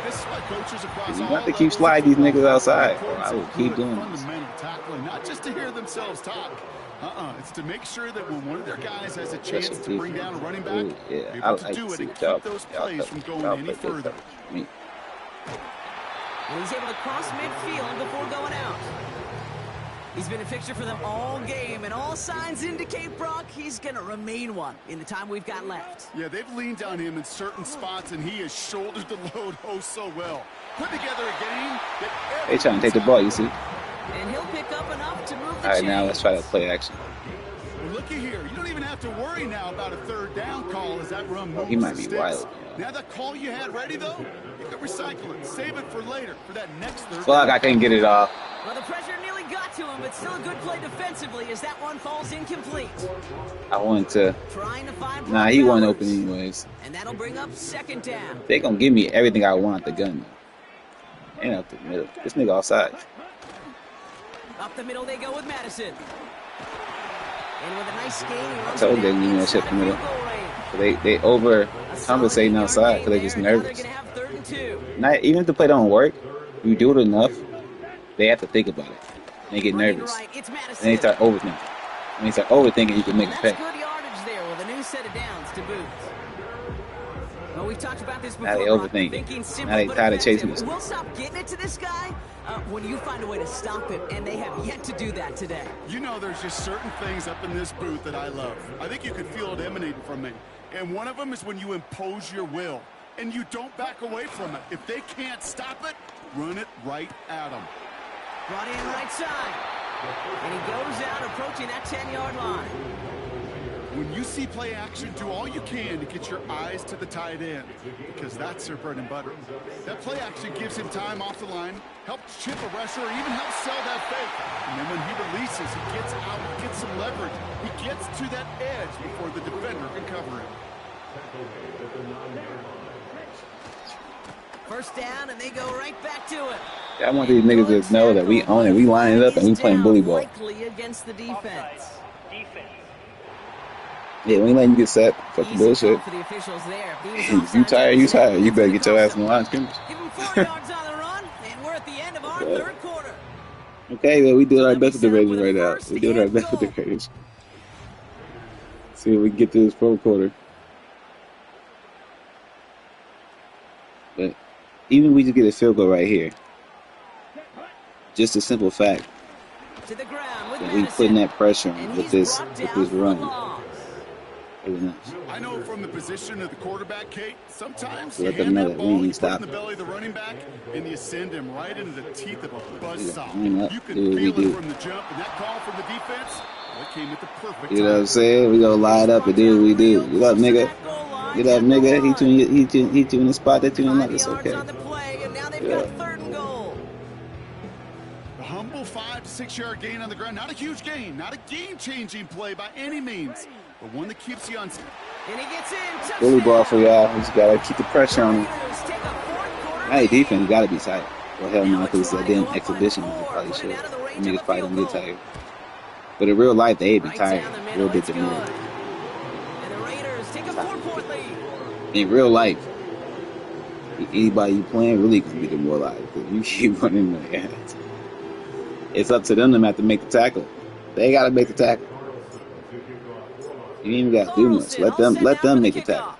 Speaker 4: This is why coaches across
Speaker 1: You
Speaker 4: all
Speaker 1: have to keep
Speaker 4: levels
Speaker 1: sliding these
Speaker 4: of football
Speaker 1: niggas outside,
Speaker 4: have the
Speaker 1: or I will
Speaker 4: importance of
Speaker 1: keep
Speaker 4: good
Speaker 1: doing this.
Speaker 4: fundamental tackling, not just to hear themselves talk. It's to make sure that when one of their guys has a chance to bring down a running back,
Speaker 1: Ooh, yeah,
Speaker 4: they're
Speaker 1: I
Speaker 4: able to
Speaker 1: like
Speaker 4: do
Speaker 1: to
Speaker 4: it
Speaker 1: see
Speaker 4: and
Speaker 1: y'all.
Speaker 4: keep those plays from going any further.
Speaker 1: Me.
Speaker 3: And he's able to cross midfield before going out. He's been a fixture for them all game, and all signs indicate, Brock, he's going to remain one in the time we've got left.
Speaker 4: Yeah, they've leaned on him in certain spots, and he has shouldered the load oh so well. Put together a game that
Speaker 1: They trying to take the ball, you see.
Speaker 3: And he'll pick up enough to move the
Speaker 1: All right, now
Speaker 3: chains.
Speaker 1: let's try to play action.
Speaker 4: Well, looky here. You don't even have to worry now about a third down call as that run moves
Speaker 1: He might
Speaker 4: the
Speaker 1: be
Speaker 4: sticks.
Speaker 1: wild.
Speaker 4: Now that call you had ready, though, you can recycle it. Save it for later for that next third
Speaker 1: Fuck,
Speaker 4: down.
Speaker 1: I can't get it off.
Speaker 3: Well, the pressure nearly got to him, but still a good play defensively as that one falls incomplete.
Speaker 1: I wanted to.
Speaker 3: Trying to find
Speaker 1: Nah,
Speaker 3: Brock
Speaker 1: he wasn't
Speaker 3: Bowers.
Speaker 1: open anyways.
Speaker 3: And that'll bring up 2nd down.
Speaker 1: They gonna give me everything I want at the gun, though. And up the middle. This nigga offside.
Speaker 3: Up the middle they go with Madison. And with a nice gain, he runs
Speaker 1: told
Speaker 3: it
Speaker 1: they
Speaker 3: down
Speaker 1: didn't even
Speaker 3: inside
Speaker 1: check the middle.
Speaker 3: field goal range.
Speaker 1: They over compensating outside because they're just nervous.
Speaker 3: Now they're gonna have 3rd and 2.
Speaker 1: Not even if the play don't work, you do it enough, they have to think about it. And they get
Speaker 3: Running
Speaker 1: nervous.
Speaker 3: right, it's Madison.
Speaker 1: And they start overthinking. When they start overthinking, you can make a
Speaker 3: That's
Speaker 1: pay.
Speaker 3: good yardage there with a new set of downs to boot. Well, we've talked about this before.
Speaker 1: Now they
Speaker 3: Brock.
Speaker 1: overthinking.
Speaker 3: Thinking simple,
Speaker 1: Now they
Speaker 3: but
Speaker 1: tired of chasing
Speaker 3: effective.
Speaker 1: this.
Speaker 3: We'll stop getting it to this guy when you find a way to stop him, and they have yet to do that today.
Speaker 4: You know, there's just certain things up in this booth that I love. I think you can feel it emanating from me. And one of them is when you impose your will and you don't back away from it. If they can't stop it, run it right at them.
Speaker 3: Brought in right side. And he goes out approaching that 10-yard line.
Speaker 4: When you see play action, do all you can to get your eyes to the tight end because that's their bread and butter. That play action gives him time off the line, helps chip a rusher, or even helps sell that fake. And then when he releases, he gets out, he gets some leverage. He gets to that edge before the defender can cover him.
Speaker 3: First down, and they go right back to it.
Speaker 1: I want these niggas to know that we own it. We line it up and we playing bully ball.
Speaker 3: Likely against the defense.
Speaker 5: Offside. Defense.
Speaker 1: Yeah, we ain't letting you get set. Fucking
Speaker 3: Easy
Speaker 1: bullshit.
Speaker 3: call for the officials there. If he was
Speaker 1: You
Speaker 3: offside,
Speaker 1: tired, you tired. You better get your ass in the
Speaker 3: cross-up.
Speaker 1: line of scrimmage.
Speaker 3: Give him 4 yards on the run, and we're at the end of our
Speaker 1: Yeah.
Speaker 3: 3rd quarter.
Speaker 1: Okay, well, we doing our
Speaker 3: Let me
Speaker 1: best with the
Speaker 3: set up
Speaker 1: Raiders
Speaker 3: with a
Speaker 1: right now.
Speaker 3: first
Speaker 1: We doing our
Speaker 3: and
Speaker 1: best with the
Speaker 3: goal.
Speaker 1: Raiders. See if we can get through this 4th quarter. But even if we just get a field goal right here, just a simple fact
Speaker 3: To the ground with
Speaker 1: that we
Speaker 3: Madison.
Speaker 1: putting that pressure on
Speaker 3: And
Speaker 1: with
Speaker 3: he's
Speaker 1: this
Speaker 3: brought
Speaker 1: with
Speaker 3: down
Speaker 1: this
Speaker 3: for a
Speaker 1: run.
Speaker 3: loss.
Speaker 1: It was nice.
Speaker 4: I know from the position of the quarterback, Kate, sometimes
Speaker 1: Let
Speaker 4: you
Speaker 1: them
Speaker 4: hand
Speaker 1: know
Speaker 4: that
Speaker 1: that we
Speaker 4: ball,
Speaker 1: ain't
Speaker 4: you put it in
Speaker 1: stopping.
Speaker 4: the belly of the running back, and you send him right into the teeth of a buzzsaw.
Speaker 1: line up,
Speaker 4: You can
Speaker 1: do what we
Speaker 4: feel
Speaker 1: do.
Speaker 4: it from the jump, and that call from the defense, that came at the perfect
Speaker 1: You know what I'm
Speaker 4: time.
Speaker 1: saying? We gonna line up and do what we do. Get up, nigga. Get up, nigga. He two in the spot. That two in the
Speaker 3: 5
Speaker 1: It's
Speaker 3: yards
Speaker 1: okay.
Speaker 3: on the play, and now they've
Speaker 1: Yeah.
Speaker 3: got 3rd and goal.
Speaker 4: A humble 5 to 6 yard gain on the ground. Not a huge gain, not a game-changing play by any means, but one that keeps you on.
Speaker 3: And he gets in.
Speaker 1: Bully ball for
Speaker 3: Touchdown.
Speaker 1: y'all. We just gotta keep the pressure on him.
Speaker 3: Raiders take a fourth-quarter
Speaker 1: Hey,
Speaker 3: lead.
Speaker 1: defense gotta be tight. Well, hell no,
Speaker 3: Now
Speaker 1: I
Speaker 3: a
Speaker 1: think it's a
Speaker 3: try to go
Speaker 1: damn
Speaker 3: up by
Speaker 1: exhibition. They
Speaker 3: 4,
Speaker 1: probably
Speaker 3: putting
Speaker 1: should.
Speaker 3: out of the range
Speaker 1: Them
Speaker 3: of
Speaker 1: niggas
Speaker 3: a
Speaker 1: probably
Speaker 3: field
Speaker 1: don't get
Speaker 3: goal.
Speaker 1: tired. But in real life, they'd be
Speaker 3: Right
Speaker 1: tired.
Speaker 3: down the
Speaker 1: A
Speaker 3: middle,
Speaker 1: little bit
Speaker 3: it's good.
Speaker 1: demoralized.
Speaker 3: And the Raiders take a 4-point lead.
Speaker 1: In real life, anybody you playing really gonna be demoralized because you keep running their ass. It's up to them to have to make the tackle. They gotta make the tackle. You ain't even gotta do much.
Speaker 3: Carlson all set
Speaker 1: Let
Speaker 3: now
Speaker 1: them
Speaker 3: for
Speaker 1: make
Speaker 3: the
Speaker 1: the tackle.
Speaker 3: kickoff.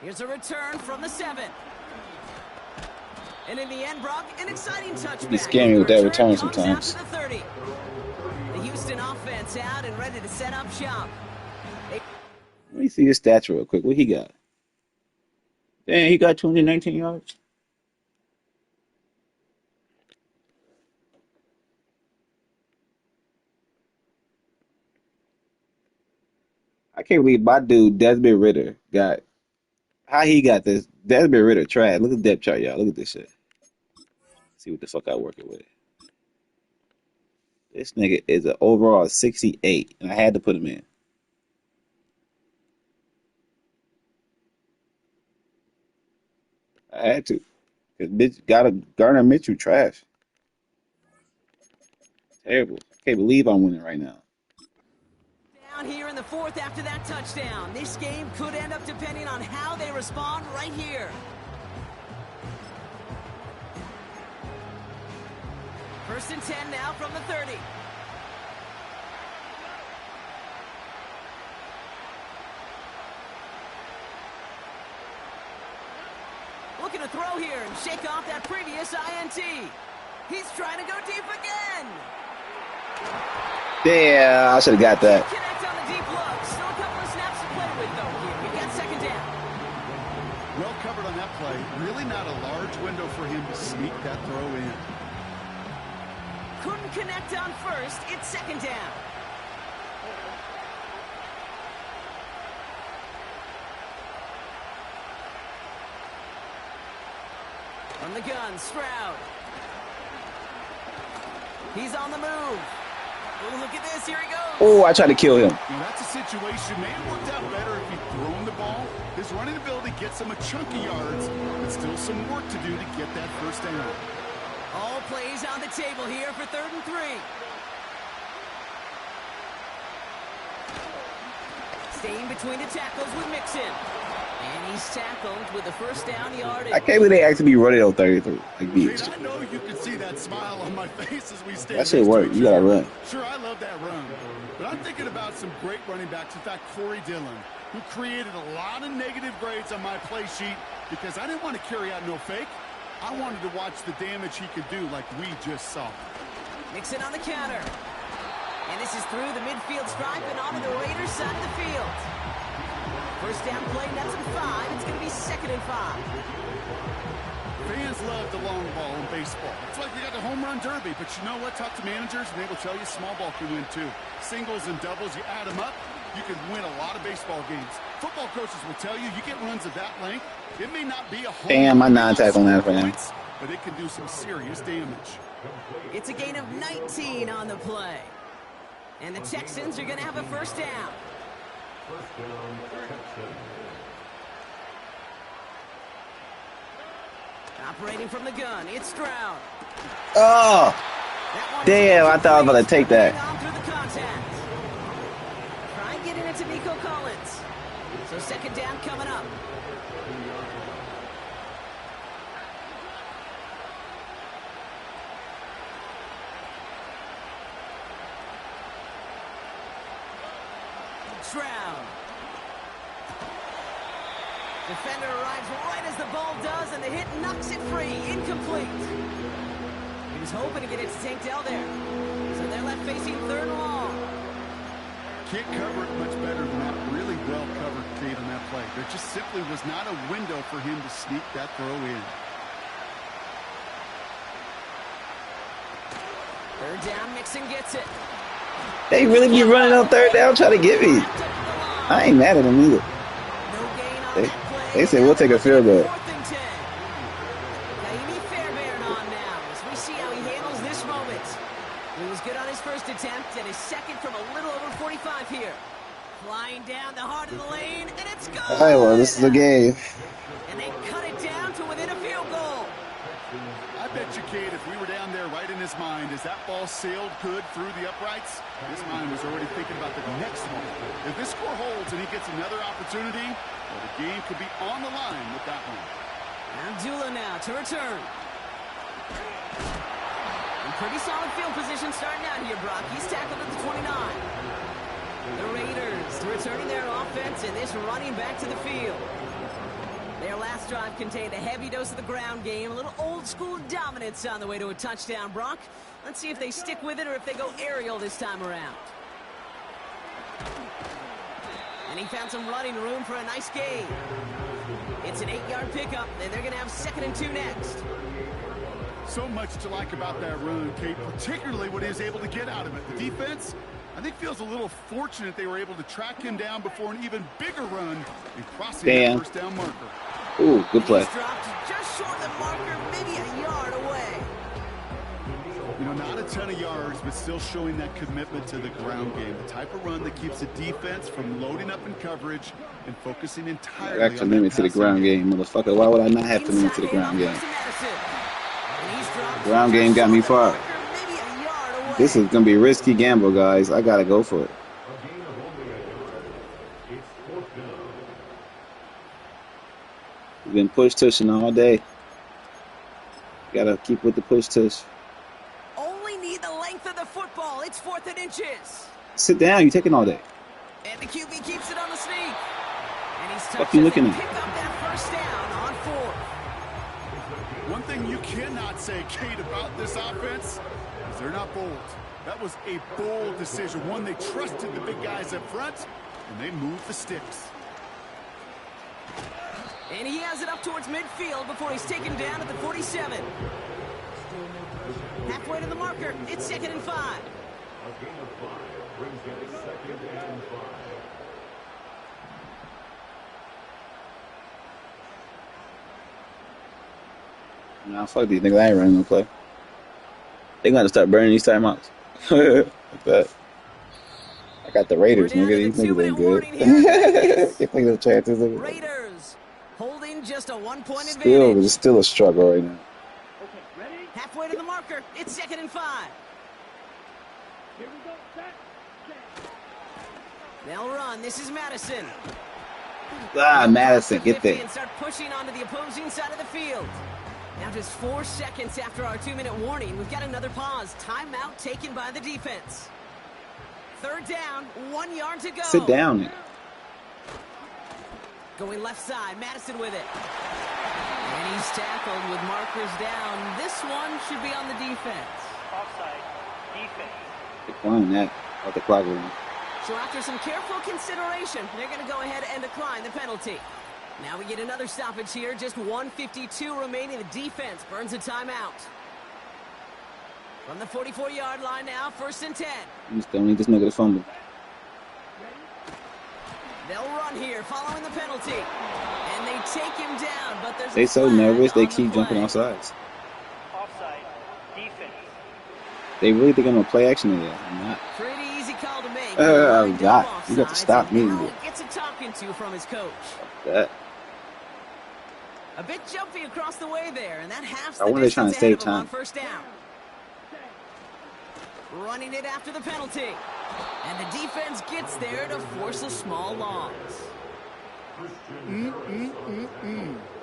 Speaker 3: Here's a return from the 7. And in the end, Brock, an exciting touchback.
Speaker 1: Be scary with that return
Speaker 3: comes
Speaker 1: sometimes.
Speaker 3: out to the 30. The Houston offense out and ready to set up shop.
Speaker 1: Let me see his stats real quick. What he got? Damn, he got 219 yards. I can't believe my dude Desmond Ritter got how he got this. Desmond Ritter trash. Look at the depth chart, y'all. Look at this shit. See what the fuck I working with. This nigga is an overall 68, and I had to put him in. I had to. Cause bitch gotta Garner Mitchell trash. Terrible. Can't believe I'm winning right now.
Speaker 3: Down here in the 4th after that touchdown. This game could end up depending on how they respond right here. First and 10 now from the 30. Looking to throw here and shake off that previous INT. He's trying to go deep again.
Speaker 1: Damn, I should have got that.
Speaker 3: Connect on the deep look. Still a couple of snaps to play with, though, here. We got second down.
Speaker 4: Well covered on that play. Really not a large window for him to sneak that throw in.
Speaker 3: Couldn't connect on first. It's second down. From the gun, Stroud. He's on the move. Oh, look at this. Here he goes.
Speaker 1: Oh, I tried to kill him.
Speaker 4: Now that's a situation may have worked out better if he'd thrown the ball. His running ability gets him a chunk of yards, but still some work to do to get that first down.
Speaker 3: All plays on the table here for 3rd and 3. Staying between the tackles with Mixon. And he's tackled with the first down yardage.
Speaker 1: I can't believe they actually be running on 33 like beach.
Speaker 4: I know you can see that smile on my face as we stand.
Speaker 1: That shit work. You gotta run.
Speaker 4: Sure, I love that run. But I'm thinking about some great running backs. In fact, Corey Dillon, who created a lot of negative grades on my play sheet because I didn't want to carry out no fake. I wanted to watch the damage he could do like we just saw.
Speaker 3: Mixon on the counter. And this is through the midfield stripe and onto the Raiders side of the field. First down play, that's at 5. It's going to be 2nd and 5.
Speaker 4: Fans love the long ball in baseball. It's like they got the home run derby. But you know what? Talk to managers, and they will tell you small ball can win too. Singles and doubles, you add them up, you can win a lot of baseball games. Football coaches will tell you, you get runs of that length, it may not be a home
Speaker 1: Damn, my
Speaker 4: run,
Speaker 1: non-tackle on that for him.
Speaker 4: but it can do some serious damage.
Speaker 3: It's a gain of 19 on the play. And the Texans are going to have a first down. Operating from the gun, it's Stroud.
Speaker 1: Oh, damn, I thought I was about to take that.
Speaker 3: Try getting it to Nico Collins. So second down coming up. Stroud. Defender arrives right as the ball does, and the hit knocks it free. Incomplete. He was hoping to get it to Tank Dell there. So they're left facing 3rd and long.
Speaker 4: Can't cover it much better than that. Really well covered, Dave, on that play. There just simply was not a window for him to sneak that throw in.
Speaker 3: 3rd down, Mixon gets it.
Speaker 1: They really be running on 3rd down trying to get me. I ain't mad at them either.
Speaker 3: No gain on that play.
Speaker 1: They said we'll take a field goal.
Speaker 3: 4th and 10. Naimi Fairbairn on now as we see how he handles this moment. He was good on his first attempt. 45 here. Flying down the heart of the lane, and it's good!
Speaker 1: All right, well, this is a game.
Speaker 3: And they cut it down to within a field goal.
Speaker 4: I bet you, Kate, if we were down there right in his mind as that ball sailed good through the uprights, his mind was already thinking about the next one. If this score holds and he gets another opportunity, well, the game could be on the line with that one.
Speaker 3: Abdullah now to return. In pretty solid field position starting out here, Brock. He's tackled at the 29. The Raiders returning their offense and this running back to the field. Their last drive contained a heavy dose of the ground game, a little old-school dominance on the way to a touchdown, Brock. Let's see if they stick with it or if they go aerial this time around. And he found some running room for a nice gain. It's an 8-yard pickup, and they're going to have 2nd and 2 next.
Speaker 4: So much to like about that run, Kate, particularly what he was able to get out of it. The defense, I think, feels a little fortunate they were able to track him down before an even bigger run and crossing the first down marker.
Speaker 1: Ooh, good play.
Speaker 3: He's dropped just short of the marker, maybe a yard away.
Speaker 4: You know, not a ton of yards, but still showing that commitment to the ground game. The type of run that keeps the defense from loading up in coverage and focusing entirely
Speaker 1: I got commitment to the ground game, motherfucker. Why would I not have commitment to the ground game? The ground game got me far. This is going to be a risky gamble, guys. I got to go for it. We've been push-tushing all day. Got to keep with the push-tush.
Speaker 3: Only need the length of the football. It's 4th and inches.
Speaker 1: Sit down. You're taking all day.
Speaker 3: And the QB keeps it on the sneak. And he's
Speaker 1: What you looking at?
Speaker 3: pick up that first down on 4th.
Speaker 4: One thing you cannot say, Kate, about this offense is they're not bold. That was a bold decision. One, they trusted the big guys up front, and they moved the sticks.
Speaker 3: And he has it up towards midfield before he's taken down at the 47. Halfway to the marker. It's 2nd and 5.
Speaker 6: A gain of 5 brings them 2nd and 5.
Speaker 1: Nah, fuck these niggas. I ain't running no play. They gonna start burning these timeouts. Like that. I got the Raiders, nigga. These niggas ain't good. You think the chances of it?
Speaker 3: Raiders holding just a 1-point
Speaker 1: Still,
Speaker 3: advantage.
Speaker 1: it's still a struggle right now.
Speaker 3: Halfway to the marker. It's 2nd and 5.
Speaker 5: Here we go. Set.
Speaker 3: They'll run. This is Madison.
Speaker 1: Ah, Madison, get there.
Speaker 3: And start pushing onto the opposing side of the field. Now just 4 seconds after our 2-minute warning, we've got another pause. Timeout taken by the defense. 3rd down, 1 yard to go.
Speaker 1: Sit down, nigga.
Speaker 3: Going left side, Madison with it. And he's tackled with markers down. This one should be on the defense.
Speaker 5: Offside. Defense.
Speaker 1: Decline that. Let the clock run.
Speaker 3: So after some careful consideration, they're going to go ahead and decline the penalty. Now we get another stoppage here. Just 1:52 remaining. The defense burns a timeout. From the 44-yard line now, 1st and 10.
Speaker 1: You just don't need this nigga to fumble.
Speaker 3: They'll run here following the penalty. And they take him down, but there's
Speaker 1: They
Speaker 3: a
Speaker 1: so
Speaker 3: flag
Speaker 1: nervous, they
Speaker 3: on the
Speaker 1: keep jumping
Speaker 3: play.
Speaker 1: off sides.
Speaker 5: Offside. Defense.
Speaker 1: They really think I'm a play action in there. I'm not.
Speaker 3: Pretty easy call to make.
Speaker 1: God, you got to stop me.
Speaker 3: Now he gets a talking to from his coach.
Speaker 1: That.
Speaker 3: A bit jumpy across the way there, and that halves
Speaker 1: I
Speaker 3: the
Speaker 1: wonder they're trying to
Speaker 3: distance ahead
Speaker 1: save
Speaker 3: of him on
Speaker 1: time.
Speaker 3: 1st down. Running it after the penalty. And the defense gets there to force a small loss.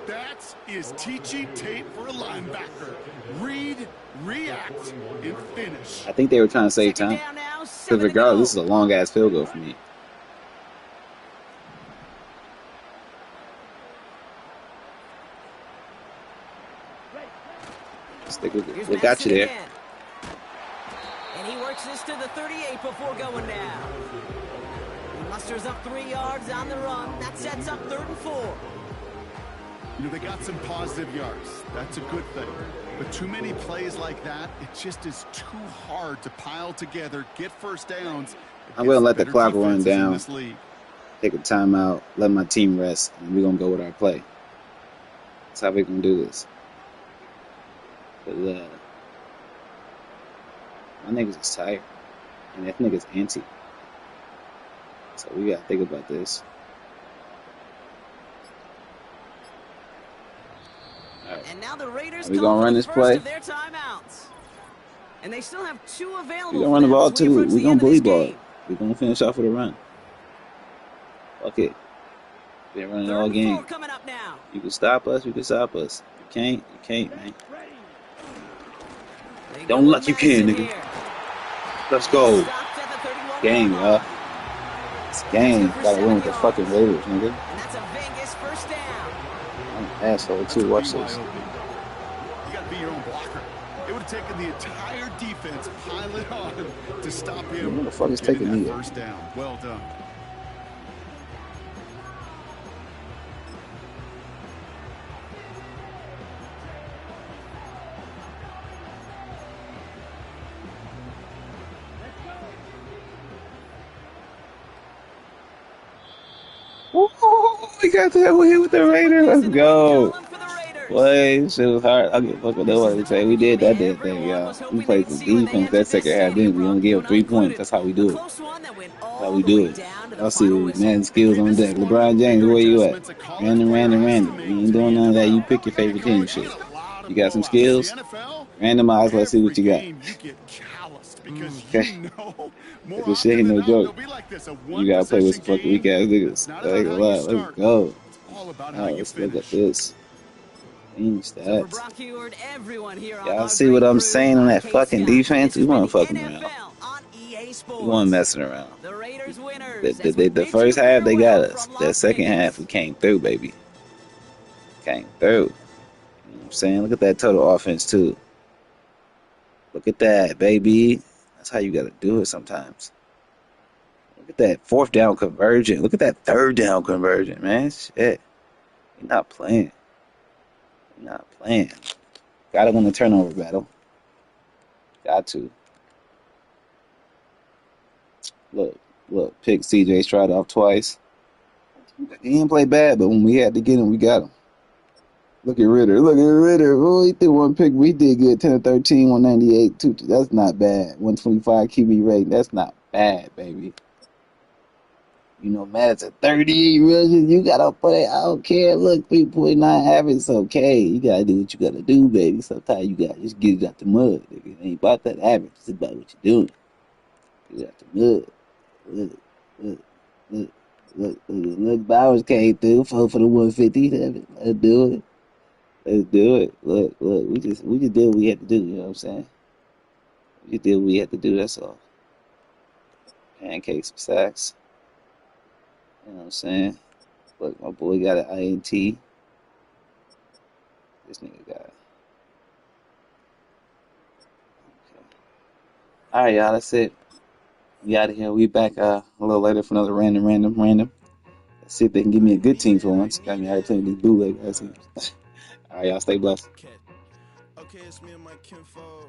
Speaker 4: That is teaching tape for a linebacker. Read, react, and finish.
Speaker 1: I think they were trying to save
Speaker 3: 2nd
Speaker 1: time.
Speaker 3: down now,
Speaker 1: Because
Speaker 3: 7 to
Speaker 1: regardless,
Speaker 3: go.
Speaker 1: this is a long-ass field goal for me. Stick with it.
Speaker 3: Here's
Speaker 1: They got you
Speaker 3: Madison
Speaker 1: there.
Speaker 3: again. And he works this to the 38 before going down. He musters up 3 yards on the run. That sets up 3rd and 4.
Speaker 4: You know, they got some positive yards. That's a good thing. But too many plays like that, it just is too hard to pile together, get first downs.
Speaker 1: I'm going to let the clock run
Speaker 4: defenses in
Speaker 1: down,
Speaker 4: this league.
Speaker 1: take a timeout, let my team rest, and we're going to go with our play. That's how we're going to do this. But, my niggas is tired. And that nigga's antsy. So we gotta think about this. All right.
Speaker 3: And now the Raiders
Speaker 1: We
Speaker 3: call
Speaker 1: gonna
Speaker 3: for
Speaker 1: run
Speaker 3: the
Speaker 1: this
Speaker 3: first
Speaker 1: play.
Speaker 3: of their timeouts. And they still have 2
Speaker 1: We
Speaker 3: available
Speaker 1: gonna
Speaker 3: for
Speaker 1: run the
Speaker 3: them
Speaker 1: ball
Speaker 3: as we
Speaker 1: too.
Speaker 3: approach
Speaker 1: We
Speaker 3: the
Speaker 1: gonna
Speaker 3: end of
Speaker 1: bully
Speaker 3: this
Speaker 1: ball.
Speaker 3: game.
Speaker 1: We gonna finish off with a run. Okay. Been running
Speaker 3: 3rd
Speaker 1: all
Speaker 3: and 4
Speaker 1: game.
Speaker 3: coming up now.
Speaker 1: You can stop us. You can stop us. You can't, man.
Speaker 3: They go
Speaker 1: Don't
Speaker 3: with
Speaker 1: luck you can,
Speaker 3: Madison
Speaker 1: nigga.
Speaker 3: here.
Speaker 1: Let's
Speaker 3: He's
Speaker 1: go.
Speaker 3: stopped at the 31-yard
Speaker 1: Game,
Speaker 3: line.
Speaker 1: It's
Speaker 3: That's good
Speaker 1: game.
Speaker 3: for
Speaker 1: Gotta win
Speaker 3: 7
Speaker 1: with the fucking
Speaker 3: yards.
Speaker 1: Raiders, nigga.
Speaker 3: And that's a Vegas first down.
Speaker 1: I'm an asshole
Speaker 4: That's
Speaker 1: too.
Speaker 4: a
Speaker 1: Watch
Speaker 4: BYOB.
Speaker 1: this.
Speaker 4: You got to be your own blocker. It would have taken the entire defense piling on to stop him
Speaker 1: Who the fuck is
Speaker 4: getting
Speaker 1: taking
Speaker 4: that
Speaker 1: me?
Speaker 4: first down. Well done.
Speaker 1: Woo, we got that win with the Raiders. Let's go.
Speaker 3: For the Raiders.
Speaker 1: Boy, shit was hard. I get fuck with
Speaker 3: This is
Speaker 1: nobody
Speaker 3: the
Speaker 1: say.
Speaker 3: type
Speaker 1: We
Speaker 3: of
Speaker 1: did
Speaker 3: game
Speaker 1: that thing,
Speaker 3: everyone
Speaker 1: y'all.
Speaker 3: was
Speaker 1: We
Speaker 3: hoping
Speaker 1: played
Speaker 3: they'd
Speaker 1: some
Speaker 3: see when they
Speaker 1: defense that
Speaker 3: entered this
Speaker 1: second half, didn't
Speaker 3: stadium,
Speaker 1: we?
Speaker 3: Bronk.
Speaker 1: Only
Speaker 3: You
Speaker 1: gave
Speaker 3: and
Speaker 1: up
Speaker 3: I
Speaker 1: 3 points.
Speaker 3: included.
Speaker 1: That's how we
Speaker 3: A
Speaker 1: do it.
Speaker 3: close one that went
Speaker 1: That's how
Speaker 3: all
Speaker 1: we
Speaker 3: the
Speaker 1: do
Speaker 3: way
Speaker 1: it.
Speaker 3: down to the
Speaker 1: Y'all see
Speaker 3: final whistle.
Speaker 1: man skills
Speaker 4: Hey,
Speaker 1: on
Speaker 4: this
Speaker 1: deck.
Speaker 4: is one of
Speaker 1: LeBron
Speaker 4: the
Speaker 1: James,
Speaker 4: bigger
Speaker 1: where you at?
Speaker 4: adjustments a college player has
Speaker 1: Random.
Speaker 4: to
Speaker 1: We
Speaker 4: make
Speaker 1: ain't
Speaker 4: to the
Speaker 1: doing none of that. You
Speaker 4: NFL.
Speaker 1: pick your
Speaker 4: In the
Speaker 1: favorite team
Speaker 4: college, you
Speaker 1: shit.
Speaker 4: get a lot
Speaker 1: You
Speaker 4: of
Speaker 1: got some
Speaker 4: blowouts.
Speaker 1: skills?
Speaker 4: The NFL,
Speaker 1: Randomized. Let's see
Speaker 4: every
Speaker 1: what you got.
Speaker 4: game you get calloused because
Speaker 1: Okay.
Speaker 4: you know more
Speaker 1: This shit
Speaker 4: often
Speaker 1: ain't
Speaker 4: than
Speaker 1: no
Speaker 4: not
Speaker 1: joke.
Speaker 4: they'll be like this. A
Speaker 1: You gotta play with
Speaker 4: one-possession
Speaker 1: some fucking weak
Speaker 4: game.
Speaker 1: ass
Speaker 4: It's
Speaker 1: niggas.
Speaker 4: not
Speaker 1: I
Speaker 4: about
Speaker 1: ain't
Speaker 4: how
Speaker 1: gonna
Speaker 4: you
Speaker 1: lie. Let's
Speaker 4: start.
Speaker 1: go.
Speaker 4: It's all about how
Speaker 1: Alright,
Speaker 4: you
Speaker 1: let's look at
Speaker 4: finish.
Speaker 1: this. Team
Speaker 3: So for
Speaker 1: stats.
Speaker 3: Brock Huard, everyone here on
Speaker 1: Y'all
Speaker 3: our
Speaker 1: see
Speaker 3: great
Speaker 1: what I'm
Speaker 3: crew,
Speaker 1: saying on
Speaker 3: I'm
Speaker 1: that
Speaker 3: Kate
Speaker 1: fucking
Speaker 3: Scott, and
Speaker 1: defense?
Speaker 3: this
Speaker 1: We
Speaker 3: has been
Speaker 1: weren't
Speaker 3: the
Speaker 1: fucking around.
Speaker 3: NFL on EA
Speaker 1: We weren't
Speaker 3: Sports.
Speaker 1: messing around.
Speaker 3: The Raiders winners as we
Speaker 1: The
Speaker 3: bid you
Speaker 1: first half they got
Speaker 3: farewell
Speaker 1: us.
Speaker 3: from
Speaker 1: That
Speaker 3: Las
Speaker 1: second half
Speaker 3: Vegas.
Speaker 1: we came through, baby. Came through. You know what I'm saying? Look at that total offense too. Look at that, baby. That's how you gotta do it sometimes. Look at that 4th down conversion. Look at that 3rd down conversion, man. Shit. You're not playing. You're not playing. Gotta win the turnover battle. Got to. Look. Pick CJ Stroud off twice. He didn't play bad, but when we had to get him, we got him. Look at Ritter. Oh, he threw one pick. We did good. 10 of 13, 198. That's not bad. 125 QB rating. That's not bad, baby. You know, Madden's a 38 rushes. You got to put it. I don't care. Look, 3.9 average. It's okay. You got to do what you got to do, baby. Sometimes you got to just get it out the mud. Nigga. It ain't about that average. It's about what you're doing. Get it out the mud. Look, look, look, look. Bowers came through. 4 for the 150. Let's do it. Let's do it. Look. We just did what we had to do. You know what I'm saying? We just did what we had to do. That's all. Pancakes, some sacks. You know what I'm saying? Look, my boy got an INT. This nigga got it. Okay. All right, y'all. That's it. We out of here. We back a little later for another random. Let's see if they can give me a good team for once. Got me out here playing these bootleg ass teams. All right, y'all. Stay blessed.
Speaker 7: Okay, it's me and my kinfolk.